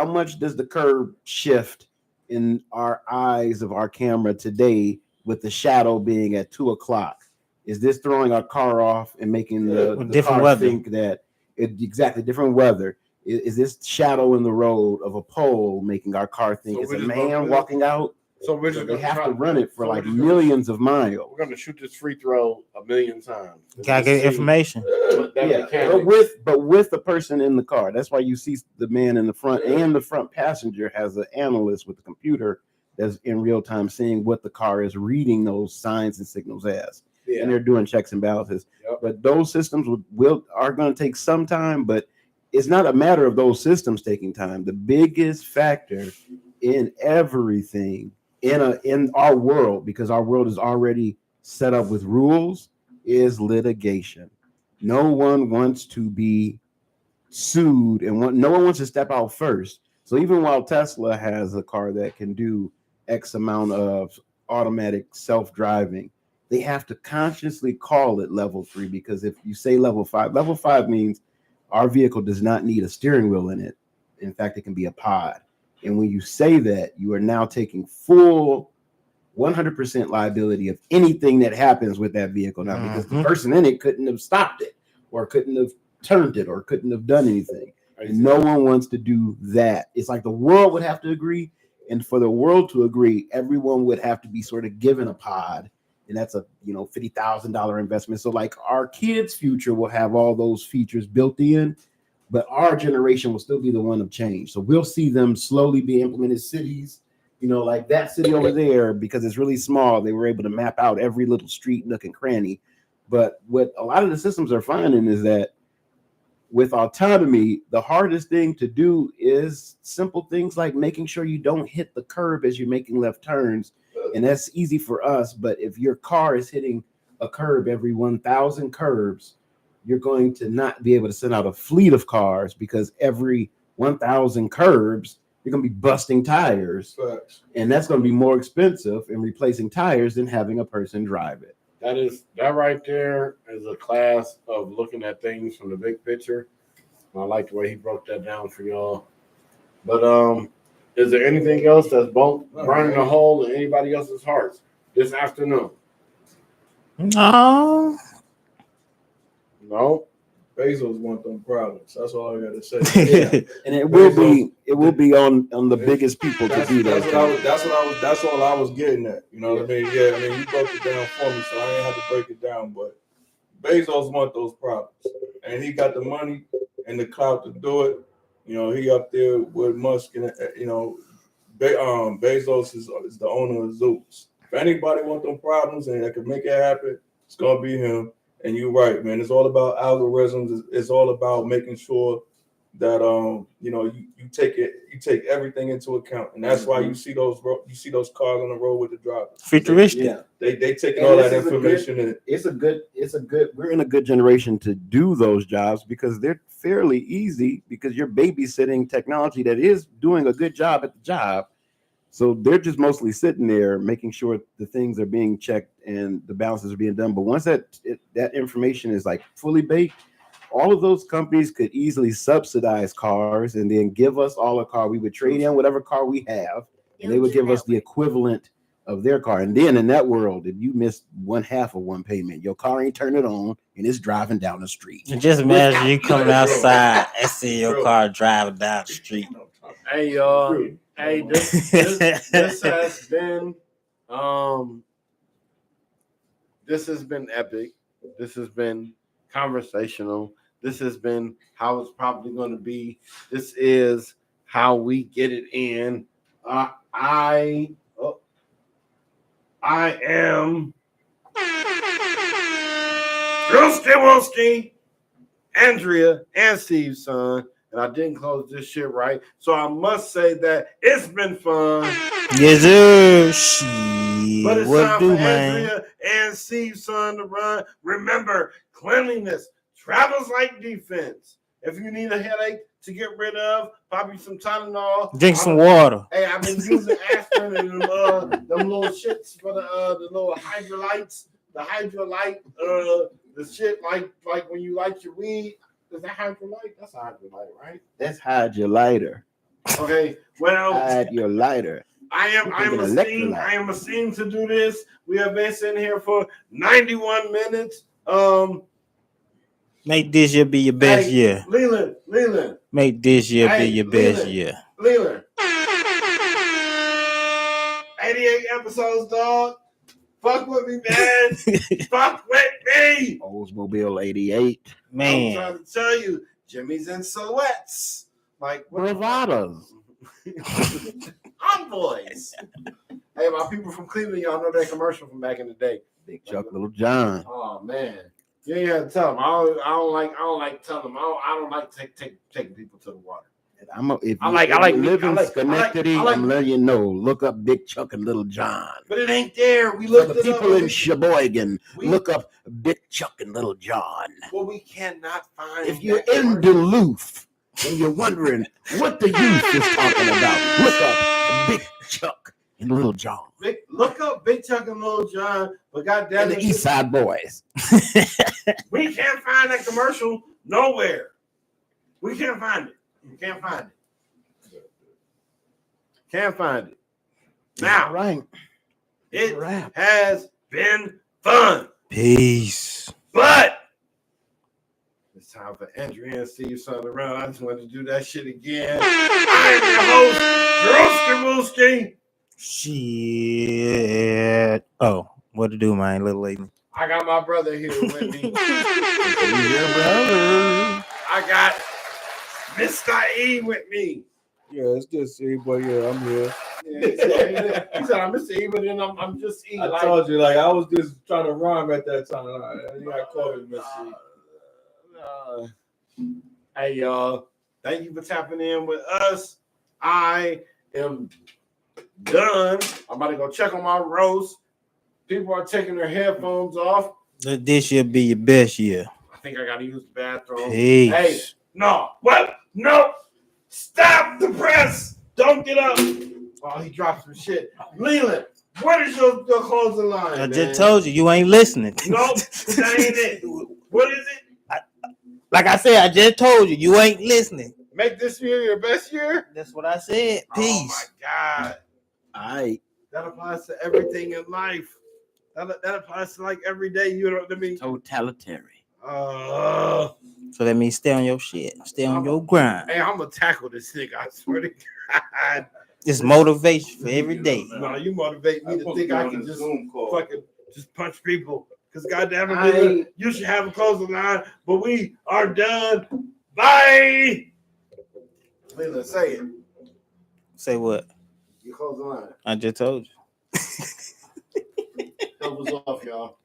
B: much does the curve shift in our eyes of our camera today with the shadow being at 2 o'clock? Is this throwing our car off and making the car think that exactly different weather? Is this shadow in the road of a pole making our car think it's a man walking out?
A: So we're just
B: they have to run it for like millions of miles.
A: We're gonna shoot this free throw a million times.
C: Gotta get information.
B: But with the person in the car. That's why you see the man in the front and the front passenger has an analyst with the computer that's in real time seeing what the car is reading those signs and signals as. Yeah. And they're doing checks and balances. Yep. But those systems are going to take some time, but it's not a matter of those systems taking time. The biggest factor in everything in our world, because our world is already set up with rules, is litigation. No one wants to be sued, and no one wants to step out first. So even while Tesla has a car that can do X amount of automatic self-driving, they have to consciously call it level 3, because if you say level 5 means our vehicle does not need a steering wheel in it. In fact, it can be a pod. And when you say that, you are now taking full 100% liability of anything that happens with that vehicle now, because the person in it couldn't have stopped it or couldn't have turned it or couldn't have done anything. And no one wants to do that. It's like the world would have to agree. And for the world to agree, everyone would have to be sort of given a pod. And that's a $50,000 investment. So like our kids' future will have all those features built in, but our generation will still be the one of change. So we'll see them slowly be implemented. Cities, like that city over there, because it's really small, they were able to map out every little street, nook, and cranny. But what a lot of the systems are finding is that with autonomy, the hardest thing to do is simple things like making sure you don't hit the curb as you're making left turns. And that's easy for us. But if your car is hitting a curb every 1,000 curbs, you're going to not be able to send out a fleet of cars, because every 1,000 curbs, you're going to be busting tires. Facts. And that's going to be more expensive in replacing tires than having a person drive it.
A: That right there is a class of looking at things from the big picture. I like the way he broke that down for y'all. But is there anything else that's burning a hole in anybody else's hearts this afternoon?
C: No.
E: Bezos want them problems. That's all I got to say.
B: And it will be on the biggest people to do that.
E: That's all I was getting at. You know what I mean? Yeah, I mean, you broke it down for me, so I ain't have to break it down. But Bezos want those problems, and he got the money and the clout to do it. He up there with Musk and Bezos is the owner of Zeus. If anybody want them problems and that can make it happen, it's gonna be him. And you're right, man. It's all about algorithms. It's all about making sure that you take everything into account, and that's why you see those cars on the road with the drivers.
C: Futuristic.
E: They taking all that information in.
B: It's a good. We're in a good generation to do those jobs because they're fairly easy because you're babysitting technology that is doing a good job at the job. So they're just mostly sitting there making sure the things are being checked and the balances are being done. But once that information is like fully baked, all of those companies could easily subsidize cars and then give us all a car. We would trade in whatever car we have, and they would give us the equivalent of their car. And then in that world, if you missed one half of one payment, your car ain't turning it on and it's driving down the street.
C: Just imagine you coming outside and see your car driving down the street.
A: Hey, y'all. Hey, this has been epic. This has been conversational. This has been how it's probably going to be. This is how we get it in. I am Wilski, Andrea, and Steve's son. And I didn't close this shit right. So I must say that it's been fun.
C: Yes, sir. Shit.
A: But it's
C: what
A: time
C: do,
A: for
C: man?
A: Andrea and Steve's son to run. Remember, cleanliness travels like defense. If you need a headache to get rid of, probably some Tylenol.
C: Drink some water.
A: Hey, I've been using aspirin and them little shits for the little hydrolytes. The hydrolyte, the shit like when you light your weed. Is that hydrolyte? That's a hydrolyte, right?
B: That's hide your lighter.
A: Okay. Well,
B: hide your lighter.
A: I am esteemed to do this. We have been sitting here for 91 minutes.
C: Make this year be your best year.
A: Leland.
C: Make this year be your best year.
A: Leland. 88 episodes, dog. Fuck with me, man. Fuck with me.
B: Oldsmobile 88.
C: Man.
A: I'm trying to tell you, Jimmy's in silhouettes. Like
B: Bravadas.
A: Envoys. Hey, my people from Cleveland, y'all know that commercial from back in the day.
B: Big Chuck, Little John.
A: Oh man. You ain't have to tell them. I don't like telling them. I don't like taking people to the water.
B: I'm letting you know. Look up Big Chuck and Little John.
A: But it ain't there. We looked
B: it up. People in Sheboygan, look up Big Chuck and Little John.
A: Well, we cannot find.
B: If you're in Duluth and you're wondering what the youth is talking about, look up Big Chuck and Little John.
A: Look up Big Chuck and Little John. But goddamn,
B: the East Side Boys.
A: We can't find that commercial nowhere. We can't find it. You can't find it. Can't find it. Now,
B: right.
A: It has been fun.
C: Peace.
A: But it's time for Andrea and Steve son around. I just wanted to do that shit again. I am your host, Drosky.
C: Shit. Oh, what to do, man, little lady?
A: I got my brother here with me.
B: Your brother.
A: I got Mr. E with me.
E: Yeah, it's just E, but yeah, I'm here.
A: Yeah, he said I'm Mr. E, but then I'm just E.
E: I told you, I was just trying to rhyme at that time. You got called me Mr.
A: E. Hey, y'all. Thank you for tapping in with us. I am done. I'm about to go check on my roast. People are taking their headphones off.
C: Let this year be your best year.
A: I think I got to use the bathroom.
C: Peace.
A: Hey, no. What? No. Stop the press. Don't get up. Oh, he dropped some shit. Leland, what is your closing line?
C: I just told you, you ain't listening.
A: No, that ain't it. What is it?
C: Like I said, I just told you, you ain't listening.
A: Make this year your best year?
C: That's what I said. Peace.
A: Oh, my God.
B: All right.
A: That applies to everything in life. That applies to like every day. You know what I mean?
B: Totalitarian.
C: So that means stay on your shit. Stay on your grind.
A: Hey, I'm going to tackle this nigga. I swear to God.
C: It's motivation for every day.
A: No, you motivate me to think I can just fucking just punch people. Because goddamn it, you should have a closing line. But we are done. Bye. Leland, say it.
C: Say what?
A: You close the line.
C: I just told you.
A: Help us off, y'all.